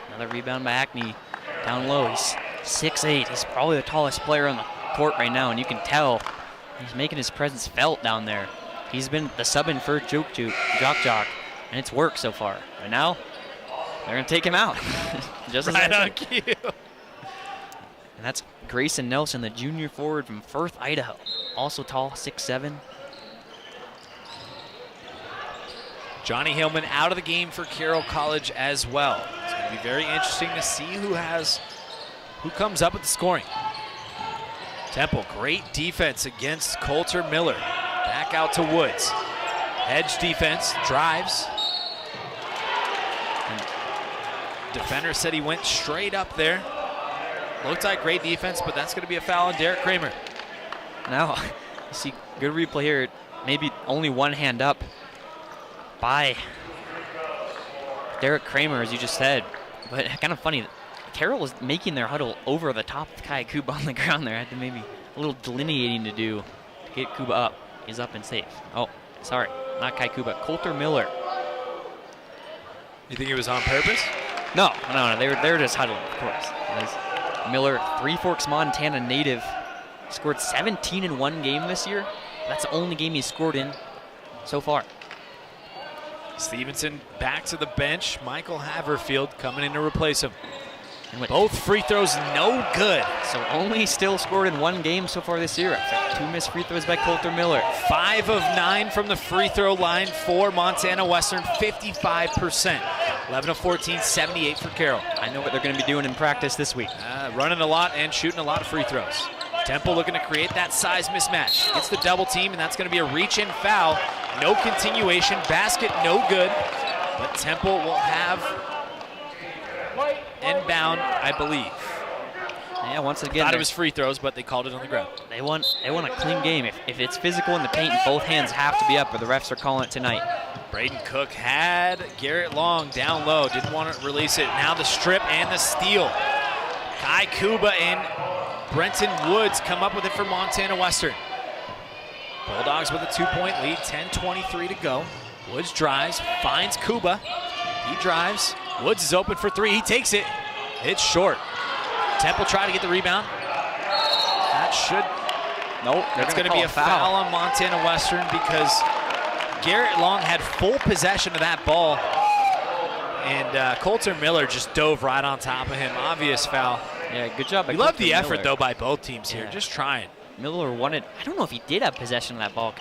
Another rebound by Acme down low. He's 6'8". He's probably the tallest player on the court right now, and you can tell he's making his presence felt down there. He's been the sub-in for Jock, and it's worked so far. Right now, they're going to take him out. Just as right on cue. And that's Grayson Nelson, the junior forward from Firth, Idaho. Also tall, 6'7". Johnny Hillman out of the game for Carroll College as well. It's going to be very interesting to see who comes up with the scoring. Temple, great defense against Coulter Miller. Back out to Woods. Hedge defense, drives. And defender said he went straight up there. Looked like great defense, but that's going to be a foul on Derek Kramer. Now, you see good replay here. Maybe only one hand up. by Derek Kramer, as you just said. But kind of funny, Carroll was making their huddle over the top of Kai Kuba on the ground there. Had to maybe a little delineating to do to get Kuba up. He's up and safe. Oh, sorry, not Kai Kuba, Coulter Miller. You think it was on purpose? No, they were just huddling, of course. Miller, Three Forks, Montana native, scored 17 in one game this year. That's the only game he's scored in so far. Stevenson back to the bench. Michael Haverfield coming in to replace him. And both free throws no good. So only still scored in one game so far this year. After 2 missed free throws by Coulter Miller. 5 of 9 from the free throw line for Montana Western, 55%. 11 of 14, 78 for Carroll. I know what they're going to be doing in practice this week. Running a lot and shooting a lot of free throws. Temple looking to create that size mismatch. Gets the double team, and that's going to be a reach-in foul. No continuation. Basket no good. But Temple will have inbound, I believe. Yeah, once again, thought it was free throws, but they called it on the ground. They want a clean game. If it's physical in the paint, both hands have to be up, or the refs are calling it tonight. Braden Cook had Garrett Long down low. Didn't want to release it. Now the strip and the steal. Kai Kuba and Brenton Woods come up with it for Montana Western. Bulldogs with a 2-point lead, 10:23 to go. Woods drives, finds Kuba. He drives. Woods is open for 3. He takes it. It's short. Temple try to get the rebound. That should. Nope. That's going to be a foul on Montana Western because Garrett Long had full possession of that ball. And Coulter Miller just dove right on top of him. Obvious foul. Yeah, good job by We love the Coulter effort, Miller. though, by both teams here. Yeah. Just trying. Miller wanted, I don't know if he did have possession of that ball,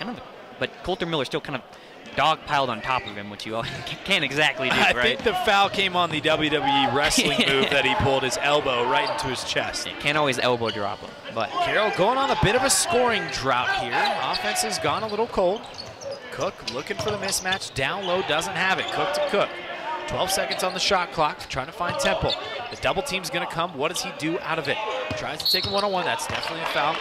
but Coulter Miller still kind of dog-piled on top of him, which you can't exactly do, right? I think the foul came on the WWE wrestling move that he pulled his elbow right into his chest. You can't always elbow drop him, but Carroll going on a bit of a scoring drought here. Offense has gone a little cold. Cook looking for the mismatch. Down low, doesn't have it. Cook to Cook. 12 seconds on the shot clock, trying to find Temple. The double team's going to come. What does he do out of it? Tries to take a one-on-one. That's definitely a foul.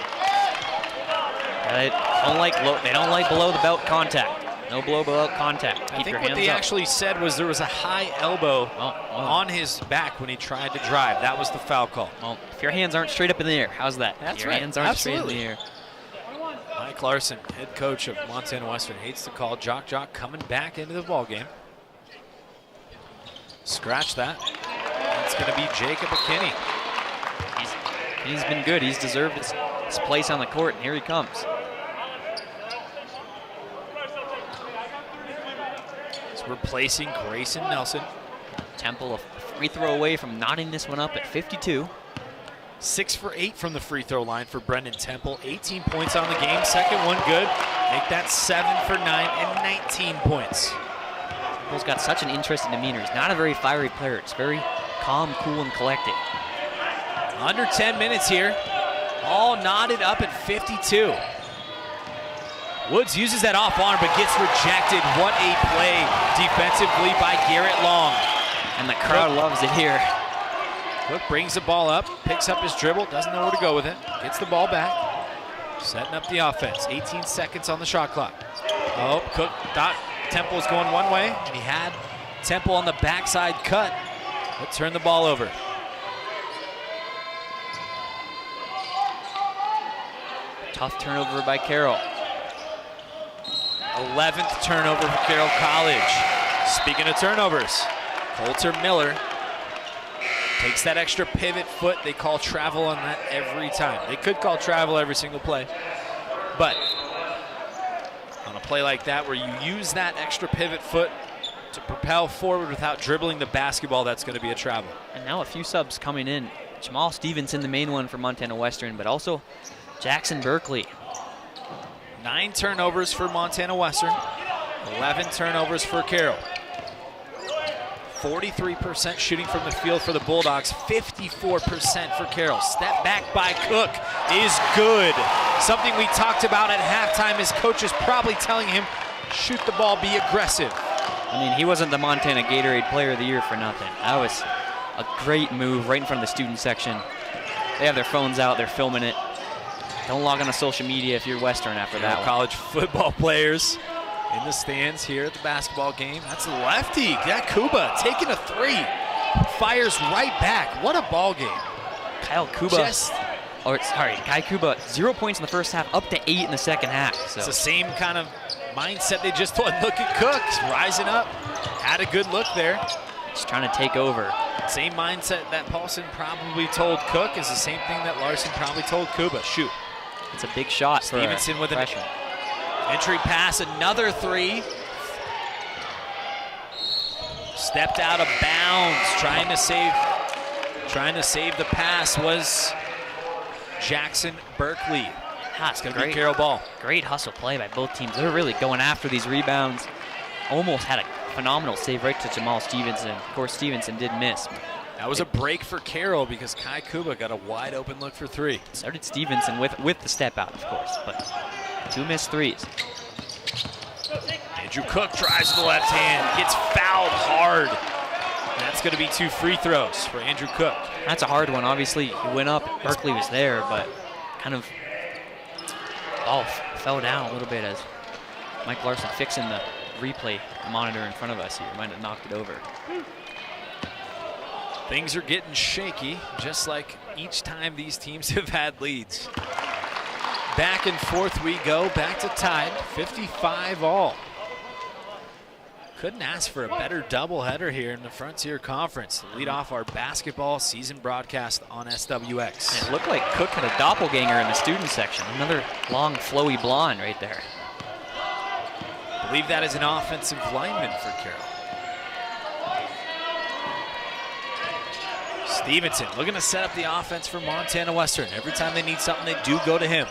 they don't like below the belt contact. No below belt contact. I think what they actually said was there was a high elbow on his back when he tried to drive. That was the foul call. Well, if your hands aren't straight up in the air, how's that? That's your right. hands aren't Absolutely. straight in the air. Mike Larson, head coach of Montana Western, hates the call. Jock coming back into the ball game. Scratch that. It's going to be Jacob McKinney. He's been good. He's deserved his place on the court, and here he comes. He's replacing Grayson Nelson. Temple a free throw away from knotting this one up at 52. 6 for 8 from the free throw line for Brendan Temple. 18 points on the game. Second one good. Make that 7 for 9 and 19 points. Temple's got such an interesting demeanor. He's not a very fiery player. It's very calm, cool, and collected. Under 10 minutes here. All knotted up at 52. Woods uses that off arm but gets rejected. What a play defensively by Garrett Long. And the crowd loves it here. Cook brings the ball up, picks up his dribble, doesn't know where to go with it, gets the ball back, setting up the offense. 18 seconds on the shot clock. Oh, Cook thought Temple was going one way, and he had Temple on the backside cut, but turned the ball over. Tough turnover by Carroll. 11th turnover for Carroll College. Speaking of turnovers, Coulter Miller takes that extra pivot foot. They call travel on that every time. They could call travel every single play, but on a play like that where you use that extra pivot foot to propel forward without dribbling the basketball, that's going to be a travel. And now a few subs coming in. Jamal Stevenson, the main one for Montana Western, but also Jackson Berkeley. 9 turnovers for Montana Western, 11 turnovers for Carroll. 43% shooting from the field for the Bulldogs, 54% for Carroll. Step back by Cook is good. Something we talked about at halftime. His coach is probably telling him, shoot the ball, be aggressive. I mean, he wasn't the Montana Gatorade Player of the Year for nothing. That was a great move right in front of the student section. They have their phones out, they're filming it. Don't log on to social media if you're Western after that one. College football players in the stands here at the basketball game. That's a lefty. That Kuba taking a three. Fires right back. What a ball game. Kyle Kuba. Kai Kuba, 0 points in the first half, up to 8 in the second half. So. It's the same kind of mindset they just won. Look at Cook, rising up. Had a good look there. Just trying to take over. Same mindset that Paulson probably told Cook is the same thing that Larson probably told Kuba. Shoot. It's a big shot. Stevenson with an entry pass, another three. Stepped out of bounds, trying to save the pass was Jackson Berkeley. It's going to be Carroll ball. Great hustle play by both teams. They're really going after these rebounds. Almost had a phenomenal save right to Jamal Stevenson. Of course, Stevenson did miss. That was a break for Carroll because Kai Kuba got a wide open look for three. So did Stevenson with the step out, of course, but 2 missed threes. Andrew Cook drives to the left hand, gets fouled hard. And that's going to be 2 free throws for Andrew Cook. That's a hard one. Obviously, he went up. Berkeley was there, but kind of ball fell down a little bit as Mike Larson fixing the replay monitor in front of us here. Might have knocked it over. Things are getting shaky, just like each time these teams have had leads. Back and forth we go, back to tied, 55 all. Couldn't ask for a better doubleheader here in the Frontier Conference to lead off our basketball season broadcast on SWX. And it looked like Cook had a doppelganger in the student section. Another long, flowy blonde right there. I believe that is an offensive lineman for Carroll. Stevenson looking to set up the offense for Montana Western. Every time they need something, they do go to him.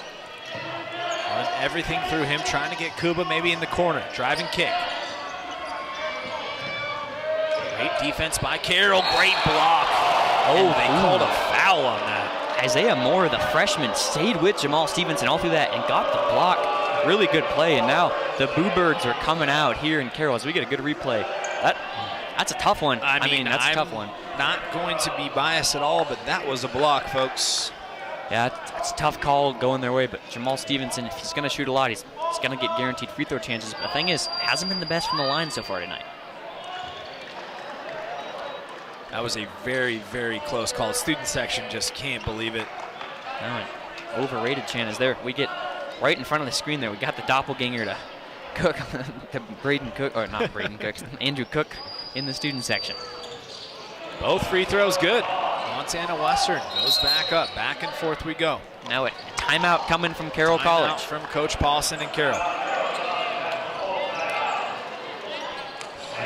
Run everything through him, trying to get Kuba maybe in the corner. Driving kick. Great defense by Carroll. Great block. Oh, they called a foul on that. Isaiah Moore, the freshman, stayed with Jamal Stevenson all through that and got the block. Really good play. And now the Boo Birds are coming out here in Carroll as we get a good replay. That's a tough one. I mean, that's a tough one. Not going to be biased at all, but that was a block, folks. Yeah, it's a tough call going their way, but Jamal Stevenson, if he's going to shoot a lot, he's going to get guaranteed free throw chances. But the thing is, hasn't been the best from the line so far tonight. That was a very, very close call. Student section just can't believe it. No, an overrated chant is there. We get right in front of the screen there. We got the doppelganger to Cook, to Braden Cook, or not Braden Cook, Andrew Cook in the student section. Both free throws good. Montana Western goes back up. Back and forth we go. Now a timeout coming from Carroll College. Timeout from Coach Paulson and Carroll.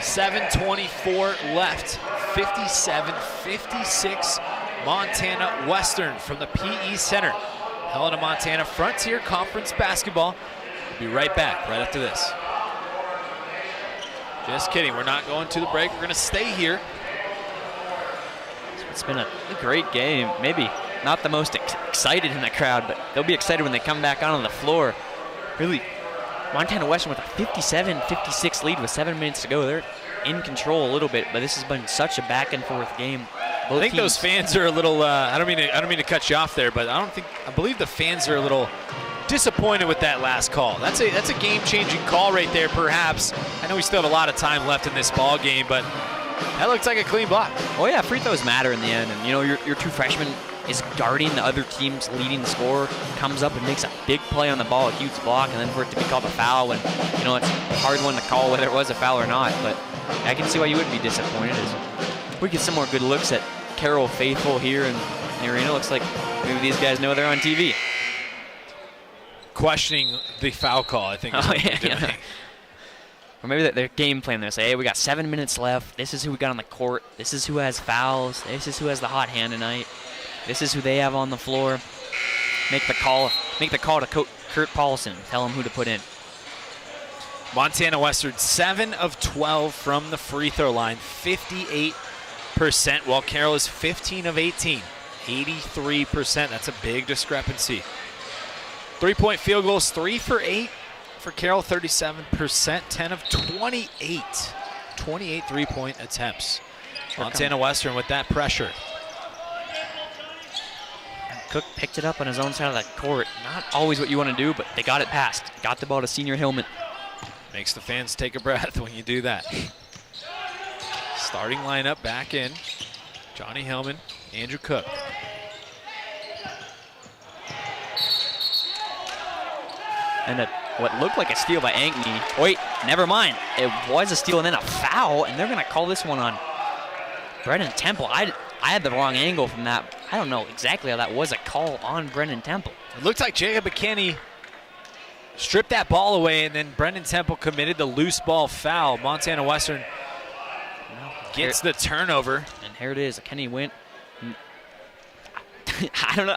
7:24 left. 57-56 Montana Western from the PE Center. Helena, Montana Frontier Conference basketball. We'll be right back right after this. Just kidding. We're not going to the break. We're going to stay here. It's been a great game. Maybe not the most excited in the crowd, but they'll be excited when they come back on the floor. Really, Montana Western with a 57-56 lead with 7 minutes to go. They're in control a little bit, but this has been such a back and forth game. I think those fans are a little. I don't mean to cut you off there, but I believe the fans are a little disappointed with that last call. That's a game-changing call right there, perhaps. I know we still have a lot of time left in this ball game, but that looks like a clean block. Oh yeah, free throws matter in the end, and you know your true freshman is guarding the other team's leading scorer, comes up and makes a big play on the ball, a huge block, and then for it to be called a foul, when you know it's a hard one to call whether it was a foul or not. But I can see why you would be disappointed. As we get some more good looks at Carroll faithful here in the arena. Looks like maybe these guys know they're on TV. Questioning the foul call, I think. Yeah. Or maybe their game plan. They say, hey, we got 7 minutes left. This is who we got on the court. This is who has fouls. This is who has the hot hand tonight. This is who they have on the floor. Make the call to Kurt Paulson. Tell him who to put in. Montana Western 7 of 12 from the free throw line, 58%, while Carroll is 15 of 18, 83%. That's a big discrepancy. 3-point field goals, 3 for 8 for Carroll, 37%, 10 of 28 3-point attempts. Montana Western with that pressure. Cook picked it up on his own side of the court. Not always what you want to do, but they got it passed. Got the ball to Senior Hillman. Makes the fans take a breath when you do that. Starting lineup back in. Johnny Hillman, Andrew Cook. And what looked like a steal by Ankney. Wait, never mind. It was a steal and then a foul, and they're going to call this one on Brennan Temple. I had the wrong angle from that. I don't know exactly how that was a call on Brennan Temple. It looked like Jacob McKinney stripped that ball away, and then Brennan Temple committed the loose ball foul. Montana Western gets the turnover. And here it is. Kenny went. I don't know.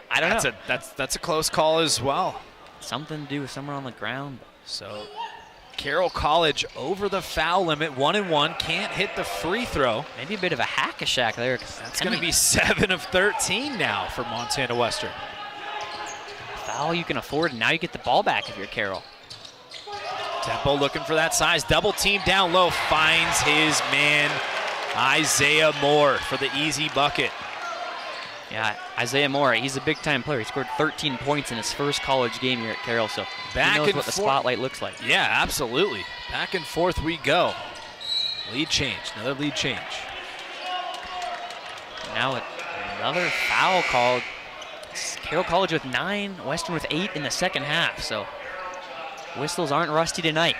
That's a close call as well. Something to do with somewhere on the ground. So Carroll College over the foul limit, 1-1, can't hit the free throw. Maybe a bit of a hack-a-shack there. That's going to be 7 of 13 now for Montana Western. Foul you can afford, and now you get the ball back if you're Carroll. Temple looking for that size, double team down low, finds his man Isaiah Moore for the easy bucket. Yeah, Isaiah Moore, he's a big-time player. He scored 13 points in his first college game here at Carroll, so he knows what the spotlight looks like. Yeah, absolutely. Back and forth we go. Lead change, another lead change. Now another foul called. Carroll College with 9, Western with 8 in the second half, so whistles aren't rusty tonight.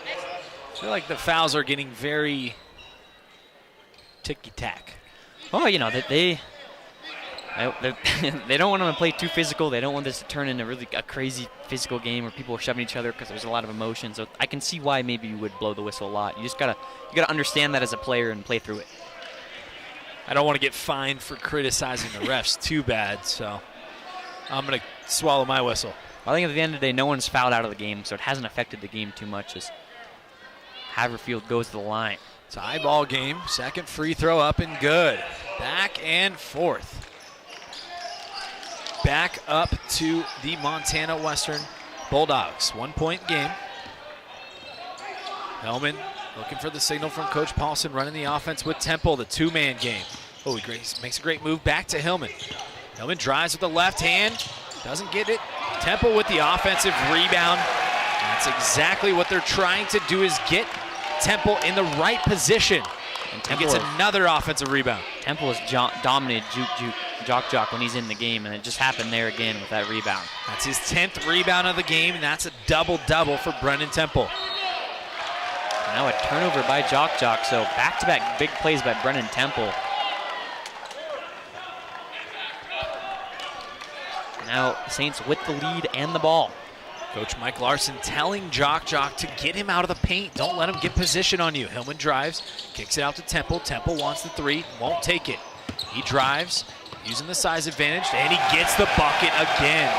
I feel like the fouls are getting very ticky-tack. Oh, you know, they don't want to play too physical. They don't want this to turn into really a crazy physical game where people are shoving each other because there's a lot of emotion. So I can see why maybe you would blow the whistle a lot. You just gotta understand that as a player and play through it. I don't want to get fined for criticizing the refs too bad, so I'm gonna swallow my whistle. I think at the end of the day, no one's fouled out of the game, so it hasn't affected the game too much as Haverfield goes to the line. Tie ball game, second free throw up and good. Back and forth. Back up to the Montana Western Bulldogs. 1-point game. Hellman looking for the signal from Coach Paulson, running the offense with Temple, the two-man game. Oh, he makes a great move back to Hillman. Hillman drives with the left hand, doesn't get it. Temple with the offensive rebound. That's exactly what they're trying to do, is get Temple in the right position. And Temple gets another offensive rebound. Temple has dominated Jock when he's in the game, and it just happened there again with that rebound. That's his 10th rebound of the game, and that's a double-double for Brennan Temple. Now a turnover by Jock, so back-to-back big plays by Brennan Temple. Now Saints with the lead and the ball. Coach Mike Larson telling Jock to get him out of the paint. Don't let him get position on you. Hillman drives, kicks it out to Temple. Temple wants the three, won't take it. He drives, using the size advantage, and he gets the bucket again.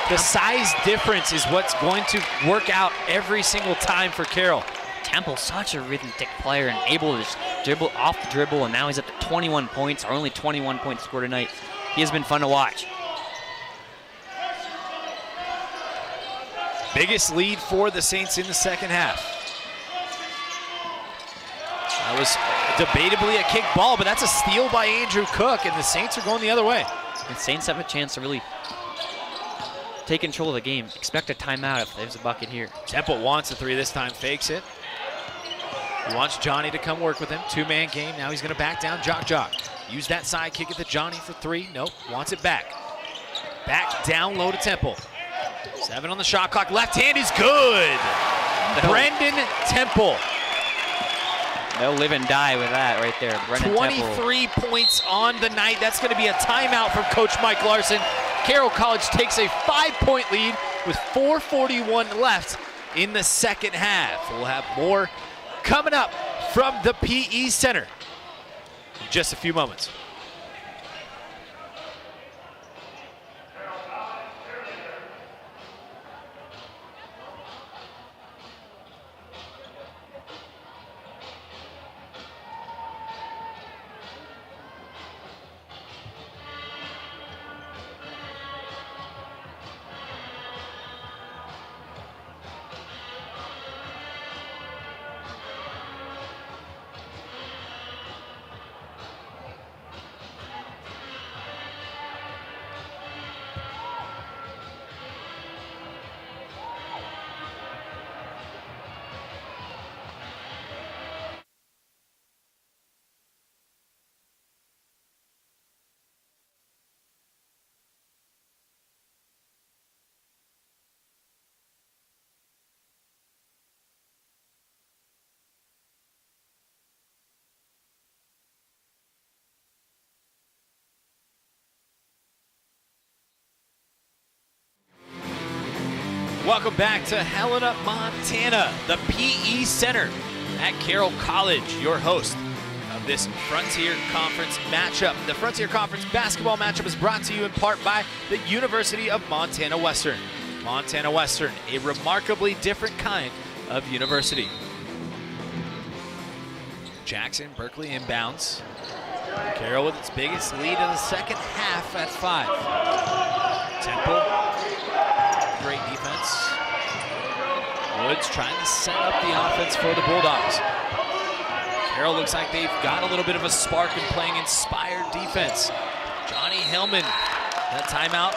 The size difference is what's going to work out every single time for Carroll. Temple, such a rhythmic player and able to just dribble off the dribble, and now he's up to 21 points, or only 21 points scored tonight. He has been fun to watch. Biggest lead for the Saints in the second half. That was debatably a kick ball, but that's a steal by Andrew Cook, and the Saints are going the other way. The Saints have a chance to really take control of the game. Expect a timeout if there's a bucket here. Temple wants a three this time, fakes it. He wants Johnny to come work with him. Two-man game. Now he's going to back down Jock. Use that side kick at the Johnny for three. Nope, wants it back. Back down low to Temple. 7 on the shot clock. Left hand is good. No. Brendan Temple. They'll live and die with that right there. Brendan 23 Temple. points on the night. That's going to be a timeout from Coach Mike Larson. Carroll College takes a 5-point lead with 4:41 left in the second half. We'll have more coming up from the PE Center in just a few moments. Welcome back to Helena, Montana, the PE Center at Carroll College, your host of this Frontier Conference matchup. The Frontier Conference basketball matchup is brought to you in part by the University of Montana Western. Montana Western, a remarkably different kind of university. Jackson, Berkeley inbounds. Carroll with its biggest lead of the second half at 5. Temple, great defense. Woods trying to set up the offense for the Bulldogs. Carroll looks like they've got a little bit of a spark in playing inspired defense. Johnny Hillman, that timeout.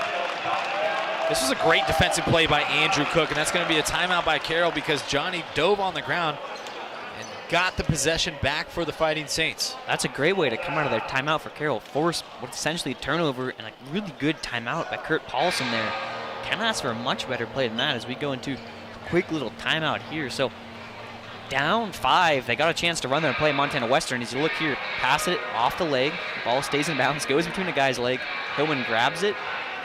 This was a great defensive play by Andrew Cook, and that's going to be a timeout by Carroll because Johnny dove on the ground and got the possession back for the Fighting Saints. That's a great way to come out of their timeout for Carroll. Force what's essentially a turnover and a really good timeout by Kurt Paulson there. Can't ask for a much better play than that as we go into a quick little timeout here. So down 5, they got a chance to run their play. Montana Western, as you look here, pass it off the leg, ball stays in bounds, goes between the guy's leg. Hillman grabs it,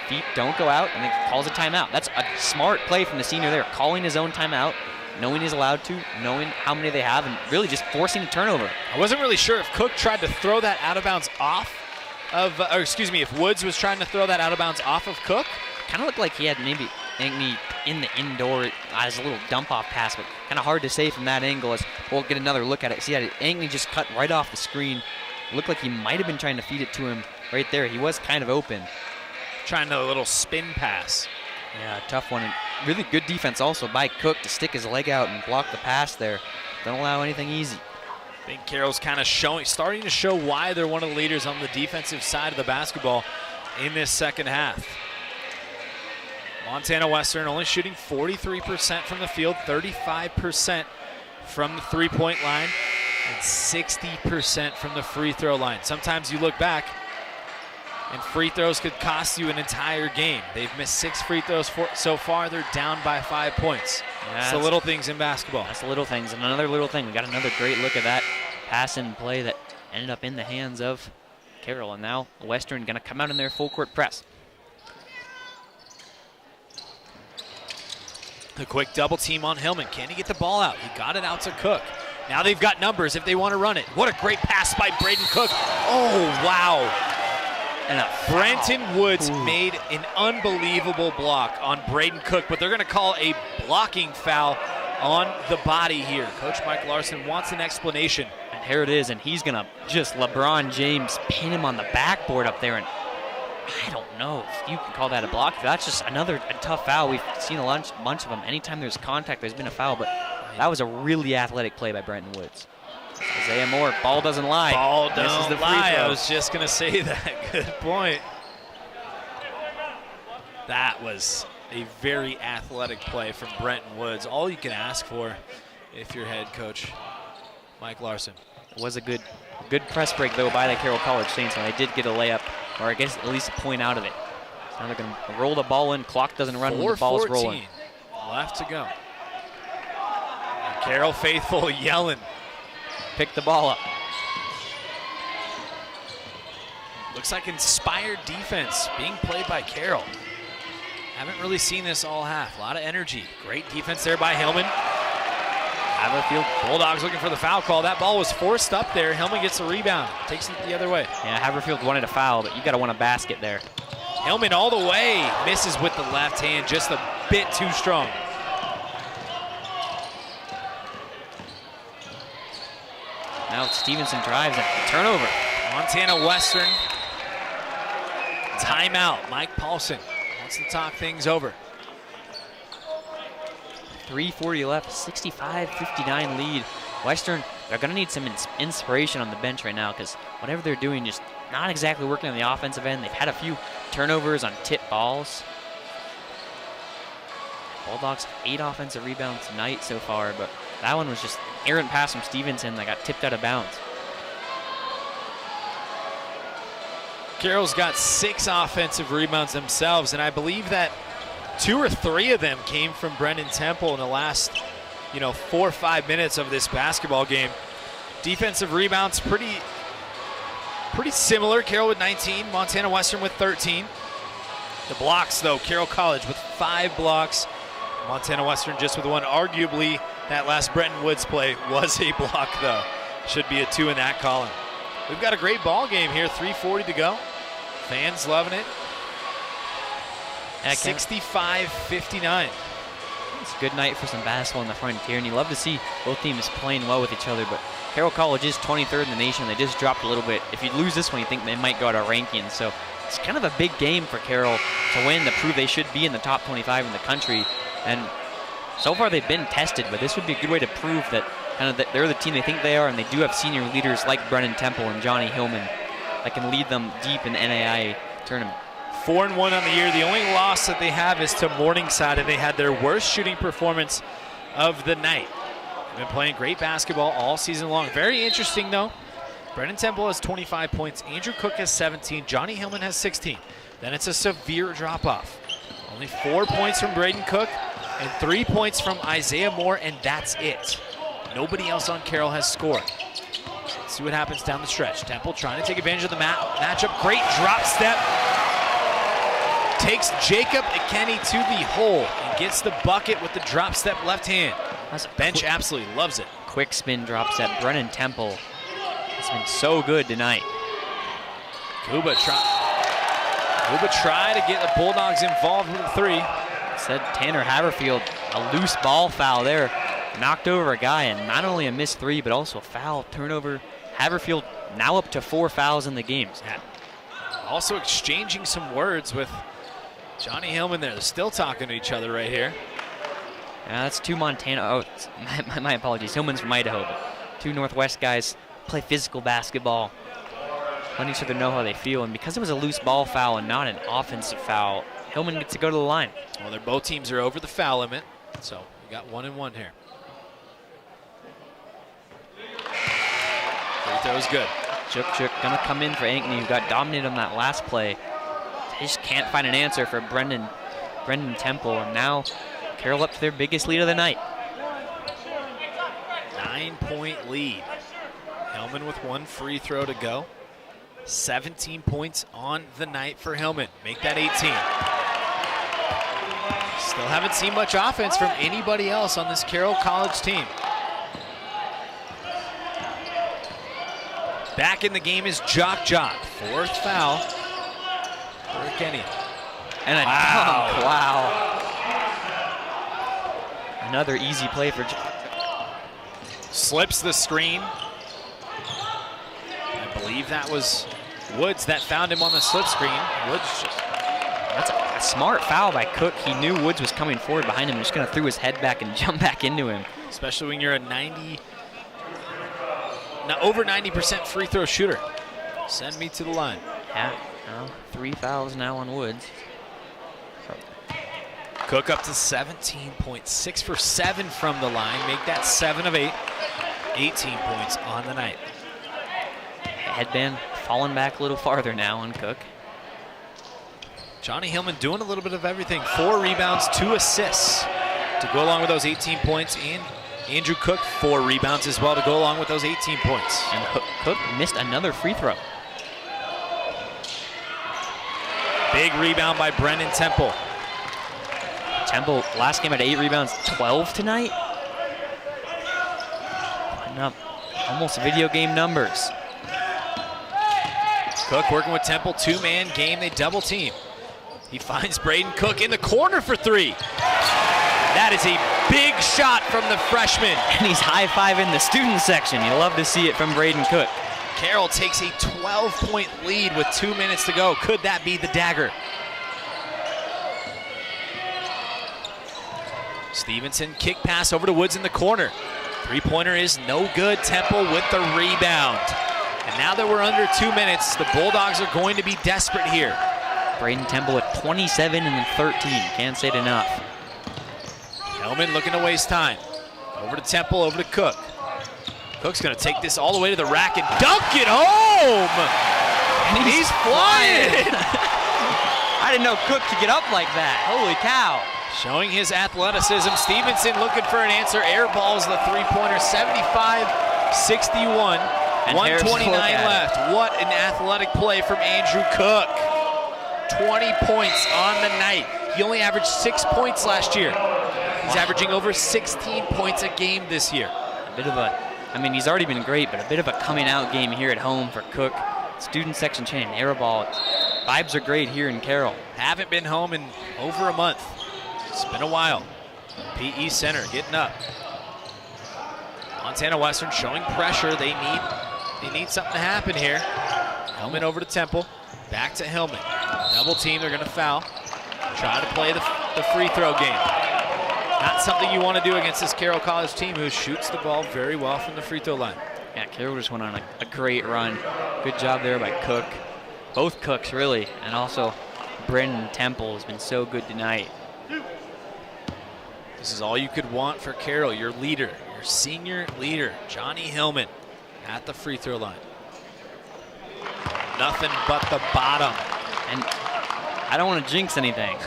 feet don't go out, and then calls a timeout. That's a smart play from the senior there, calling his own timeout, knowing he's allowed to, knowing how many they have, and really just forcing a turnover. I wasn't really sure if Cook tried to throw that out of bounds off of, or excuse me, if Woods was trying to throw that out of bounds off of Cook. Kind of looked like he had maybe Ankney in the indoor as a little dump-off pass, but kind of hard to say from that angle as we'll get another look at it. See, Ankney just cut right off the screen. Looked like he might have been trying to feed it to him right there. He was kind of open. Trying a little spin pass. Yeah, tough one. And really good defense also by Cook to stick his leg out and block the pass there. Don't allow anything easy. I think Carroll's kind of starting to show why they're one of the leaders on the defensive side of the basketball in this second half. Montana Western only shooting 43% from the field, 35% from the three-point line, and 60% from the free throw line. Sometimes you look back, and free throws could cost you an entire game. They've missed 6 free throws so far. They're down by 5 points. Yeah, it's the little things in basketball. That's the little things. And another little thing, we got another great look at that pass and play that ended up in the hands of Carroll. And now Western going to come out in their full court press. The quick double team on Hillman. Can he get the ball out? He got it out to Cook. Now they've got numbers if they want to run it. What a great pass by Braden Cook. Oh, wow. And Brenton Woods made an unbelievable block on Braden Cook, but they're going to call a blocking foul on the body here. Coach Mike Larson wants an explanation. And here it is, and he's going to just LeBron James pin him on the backboard up there. And I don't know if you can call that a block. That's just a tough foul. We've seen a bunch of them. Anytime there's contact, there's been a foul, but that was a really athletic play by Brenton Woods. Isaiah Moore, ball doesn't lie. Ball doesn't lie. I was just going to say that. Good point. That was a very athletic play from Brenton Woods. All you can ask for if you're head coach Mike Larson. It was a good press break, though, by the Carroll College Saints when they did get a layup, or I guess at least a point out of it. Now they're going to roll the ball in. Clock doesn't run when the ball's rolling. 4:14 left to go. And Carroll faithful yelling. Pick the ball up. Looks like inspired defense being played by Carroll. Haven't really seen this all half. A lot of energy. Great defense there by Hillman. Haverfield, Bulldogs looking for the foul call. That ball was forced up there. Hillman gets the rebound. Takes it the other way. Yeah, Haverfield wanted a foul, but you got to want a basket there. Hillman all the way. Misses with the left hand. Just a bit too strong. Now Stevenson drives and turnover. Montana Western. Timeout. Mike Paulson wants to talk things over. 3:40 left, 65-59 lead. Western, they're going to need some inspiration on the bench right now because whatever they're doing just not exactly working on the offensive end. They've had a few turnovers on tip balls. Bulldogs 8 offensive rebounds tonight so far, but that one was just errant pass from Stevenson that got tipped out of bounds. Carroll's got 6 offensive rebounds themselves, and I believe that 2 or 3 of them came from Brendan Temple in the last, 4 or 5 minutes of this basketball game. Defensive rebounds pretty similar. Carroll with 19, Montana Western with 13. The blocks, though, Carroll College with 5 blocks, Montana Western just with one. Arguably, that last Brenton Woods play was a block, though. Should be a 2 in that column. We've got a great ball game here. 3:40 to go. Fans loving it. 65-59. It's a good night for some basketball in the Frontier, and you love to see both teams playing well with each other. But Carroll College is 23rd in the nation. They just dropped a little bit. If you lose this one, you think they might go out of rankings. So it's kind of a big game for Carroll to win, to prove they should be in the top 25 in the country. And so far they've been tested, but this would be a good way to prove that that they're the team they think they are, and they do have senior leaders like Brennan Temple and Johnny Hillman that can lead them deep in the NAIA tournament. 4-1 on the year. The only loss that they have is to Morningside, and they had their worst shooting performance of the night. They've been playing great basketball all season long. Very interesting, though. Brennan Temple has 25 points. Andrew Cook has 17. Johnny Hillman has 16. Then it's a severe drop-off. Only 4 points from Braden Cook and 3 points from Isaiah Moore, and that's it. Nobody else on Carroll has scored. Let's see what happens down the stretch. Temple trying to take advantage of the matchup. Great drop step. Takes Jacob Ikenny to the hole and gets the bucket with the drop step left hand. Bench absolutely loves it. Quick spin drop step. Brennan Temple has been so good tonight. Kuba tried to get the Bulldogs involved with a 3. Said Tanner Haverfield, a loose ball foul there. Knocked over a guy, and not only a missed 3, but also a foul, turnover. Haverfield now up to 4 fouls in the game. Also exchanging some words with Johnny Hillman there. They're still talking to each other right here. Yeah, that's 2 Montana. Oh, my apologies. Hillman's from Idaho, but 2 Northwest guys play physical basketball, letting each other know how they feel. And because it was a loose ball foul and not an offensive foul, Hillman gets to go to the line. Well, both teams are over the foul limit, so we got 1-1 here. Free throw is good. Chook gonna come in for Ankney, who got dominated on that last play. They just can't find an answer for Brendan Temple, and now Carroll up to their biggest lead of the night. 9-point lead. Hillman with 1 free throw to go. 17 points on the night for Hillman. Make that 18. Still haven't seen much offense from anybody else on this Carroll College team. Back in the game is Jock. 4th foul for Kenny. And a dunk. Wow. Another easy play for Jock. Slips the screen. I believe that was Woods that found him on the slip screen. That's a smart foul by Cook. He knew Woods was coming forward behind him and just kind of threw his head back and jumped back into him. Especially when you're a over 90% free throw shooter. Send me to the line. Yeah, 3 fouls now on Woods. Cook up to 17 points, 6 for 7 from the line. Make that 7 of 8. 18 points on the night. Headband falling back a little farther now on Cook. Johnny Hillman doing a little bit of everything. 4 rebounds, 2 assists to go along with those 18 points. And Andrew Cook, 4 rebounds as well to go along with those 18 points. And Cook missed another free throw. Big rebound by Brennan Temple. Temple, last game had 8 rebounds, 12 tonight. Putting up almost video game numbers. Cook working with Temple, 2-man game, they double team. He finds Braden Cook in the corner for 3. That is a big shot from the freshman. And he's high-fiving the student section. You love to see it from Braden Cook. Carroll takes a 12-point lead with 2 minutes to go. Could that be the dagger? Stevenson kick pass over to Woods in the corner. 3-pointer is no good. Temple with the rebound. And now that we're under 2 minutes, the Bulldogs are going to be desperate here. Braden Temple at 27 and 13. Can't say it enough. Hillman looking to waste time. Over to Temple, over to Cook. Cook's going to take this all the way to the rack and dunk it home! And he's flying! I didn't know Cook could get up like that. Holy cow. Showing his athleticism. Stevenson looking for an answer. Airballs the 3-pointer, 75-61. And 129 left. What an athletic play from Andrew Cook. 20 points on the night. He only averaged 6 points last year. He's averaging over 16 points a game this year. A bit of he's already been great, but a bit of a coming out game here at home for Cook. Student section chain, air ball. Vibes are great here in Carroll. Haven't been home in over a month. It's been a while. PE Center getting up. Montana Western showing pressure. They need something to happen here. Hillman over to Temple. Back to Hillman. Double team, they're going to foul. Try to play the free throw game. Not something you want to do against this Carroll College team who shoots the ball very well from the free throw line. Yeah, Carroll just went on a great run. Good job there by Cook. Both Cooks, really. And also, Brendan Temple has been so good tonight. This is all you could want for Carroll, your leader, your senior leader, Johnny Hillman, at the free throw line. Nothing but the bottom. And I don't want to jinx anything,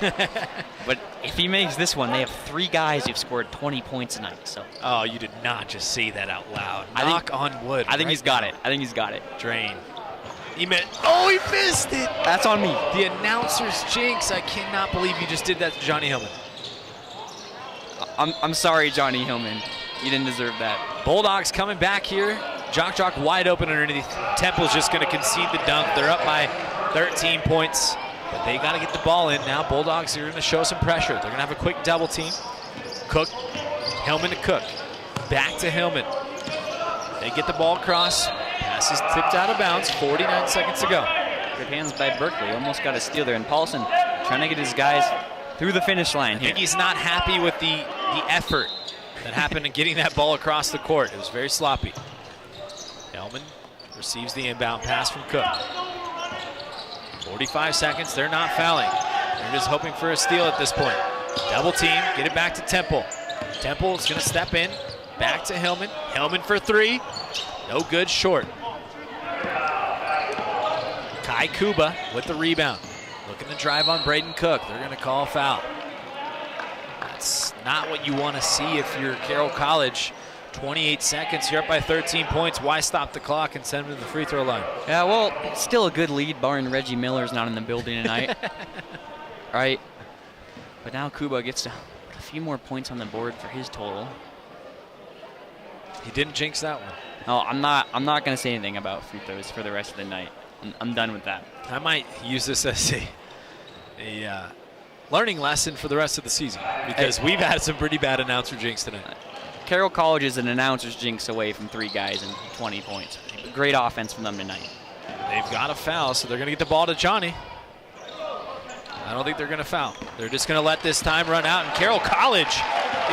but if he makes this one, they have 3 guys who've scored 20 points tonight. So. Oh, you did not just say that out loud. Knock on wood. I think he's got it. I think he's got it. Drain. He missed it. That's on me. The announcer's jinx. I cannot believe you just did that to Johnny Hillman. I'm sorry, Johnny Hillman. You didn't deserve that. Bulldogs coming back here. Jock wide open underneath. Temple's just going to concede the dunk. They're up by 13 points. But they got to get the ball in now. Bulldogs are going to show some pressure. They're going to have a quick double team. Cook, Hillman to Cook. Back to Hillman. They get the ball across. Pass is tipped out of bounds. 49 seconds to go. Good hands by Berkeley. Almost got a steal there. And Paulson trying to get his guys through the finish line here. I think he's not happy with the effort that happened in getting that ball across the court. It was very sloppy. Hillman receives the inbound pass from Cook. 45 seconds, they're not fouling. They're just hoping for a steal at this point. Double team, get it back to Temple. Temple's gonna step in, back to Hillman. Hillman for 3, no good, short. Kai Kuba with the rebound. Looking to drive on Braden Cook. They're gonna call a foul. That's not what you wanna see if you're Carroll College. 28 seconds, you're up by 13 points. Why stop the clock and send him to the free throw line? Yeah, well, still a good lead, barring Reggie Miller's not in the building tonight. Right? But now Kuba gets to put a few more points on the board for his total. He didn't jinx that one. No, I'm not going to say anything about free throws for the rest of the night. I'm done with that. I might use this as a learning lesson for the rest of the season because we've had some pretty bad announcer jinx tonight. Carroll College is an announcer's jinx away from 3 guys and 20 points. Great offense from them tonight. They've got a foul, so they're going to get the ball to Johnny. I don't think they're going to foul. They're just going to let this time run out, and Carroll College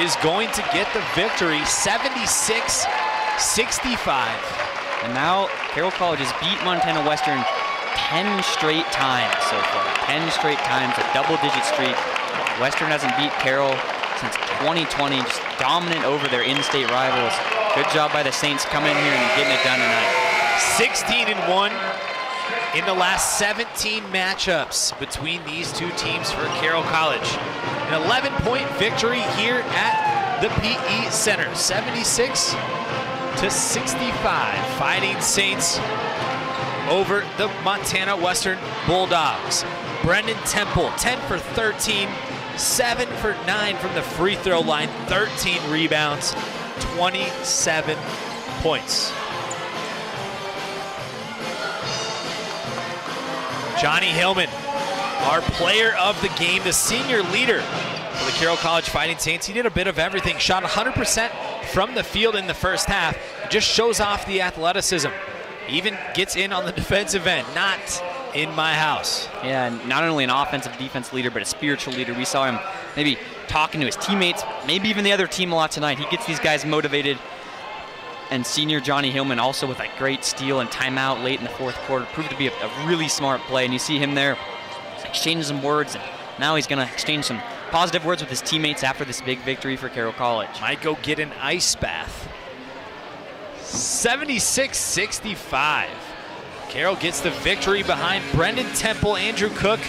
is going to get the victory, 76-65. And now Carroll College has beat Montana Western 10 straight times so far. 10 straight times, a double-digit streak. Western hasn't beat Carroll since 2020, just dominant over their in-state rivals. Good job by the Saints coming in here and getting it done tonight. 16-1 in the last 17 matchups between these two teams for Carroll College. An 11-point victory here at the PE Center, 76-65. Fighting Saints over the Montana Western Bulldogs. Brendan Temple, 10 for 13. 7 for 9 from the free throw line, 13 rebounds, 27 points. Johnny Hillman, our player of the game, the senior leader for the Carroll College Fighting Saints. He did a bit of everything, shot 100% from the field in the first half. It just shows off the athleticism. Even gets in on the defensive end, not in my house. Yeah, and not only an offensive defense leader, but a spiritual leader. We saw him maybe talking to his teammates, maybe even the other team a lot tonight. He gets these guys motivated. And senior Johnny Hillman also with a great steal and timeout late in the 4th quarter. Proved to be a really smart play. And you see him there exchanging some words. And now he's going to exchange some positive words with his teammates after this big victory for Carroll College. Might go get an ice bath. 76-65. Carroll gets the victory behind Brendan Temple, Andrew Cook,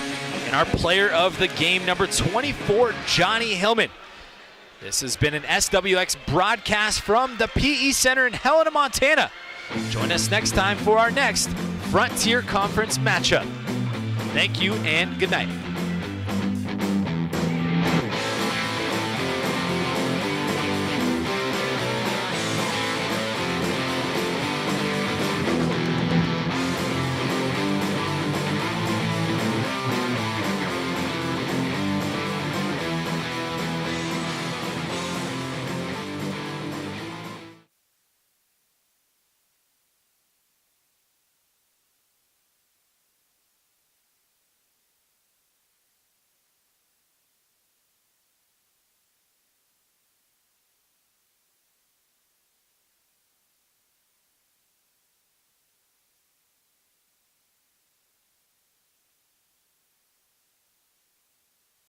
and our player of the game, number 24, Johnny Hillman. This has been an SWX broadcast from the PE Center in Helena, Montana. Join us next time for our next Frontier Conference matchup. Thank you and good night.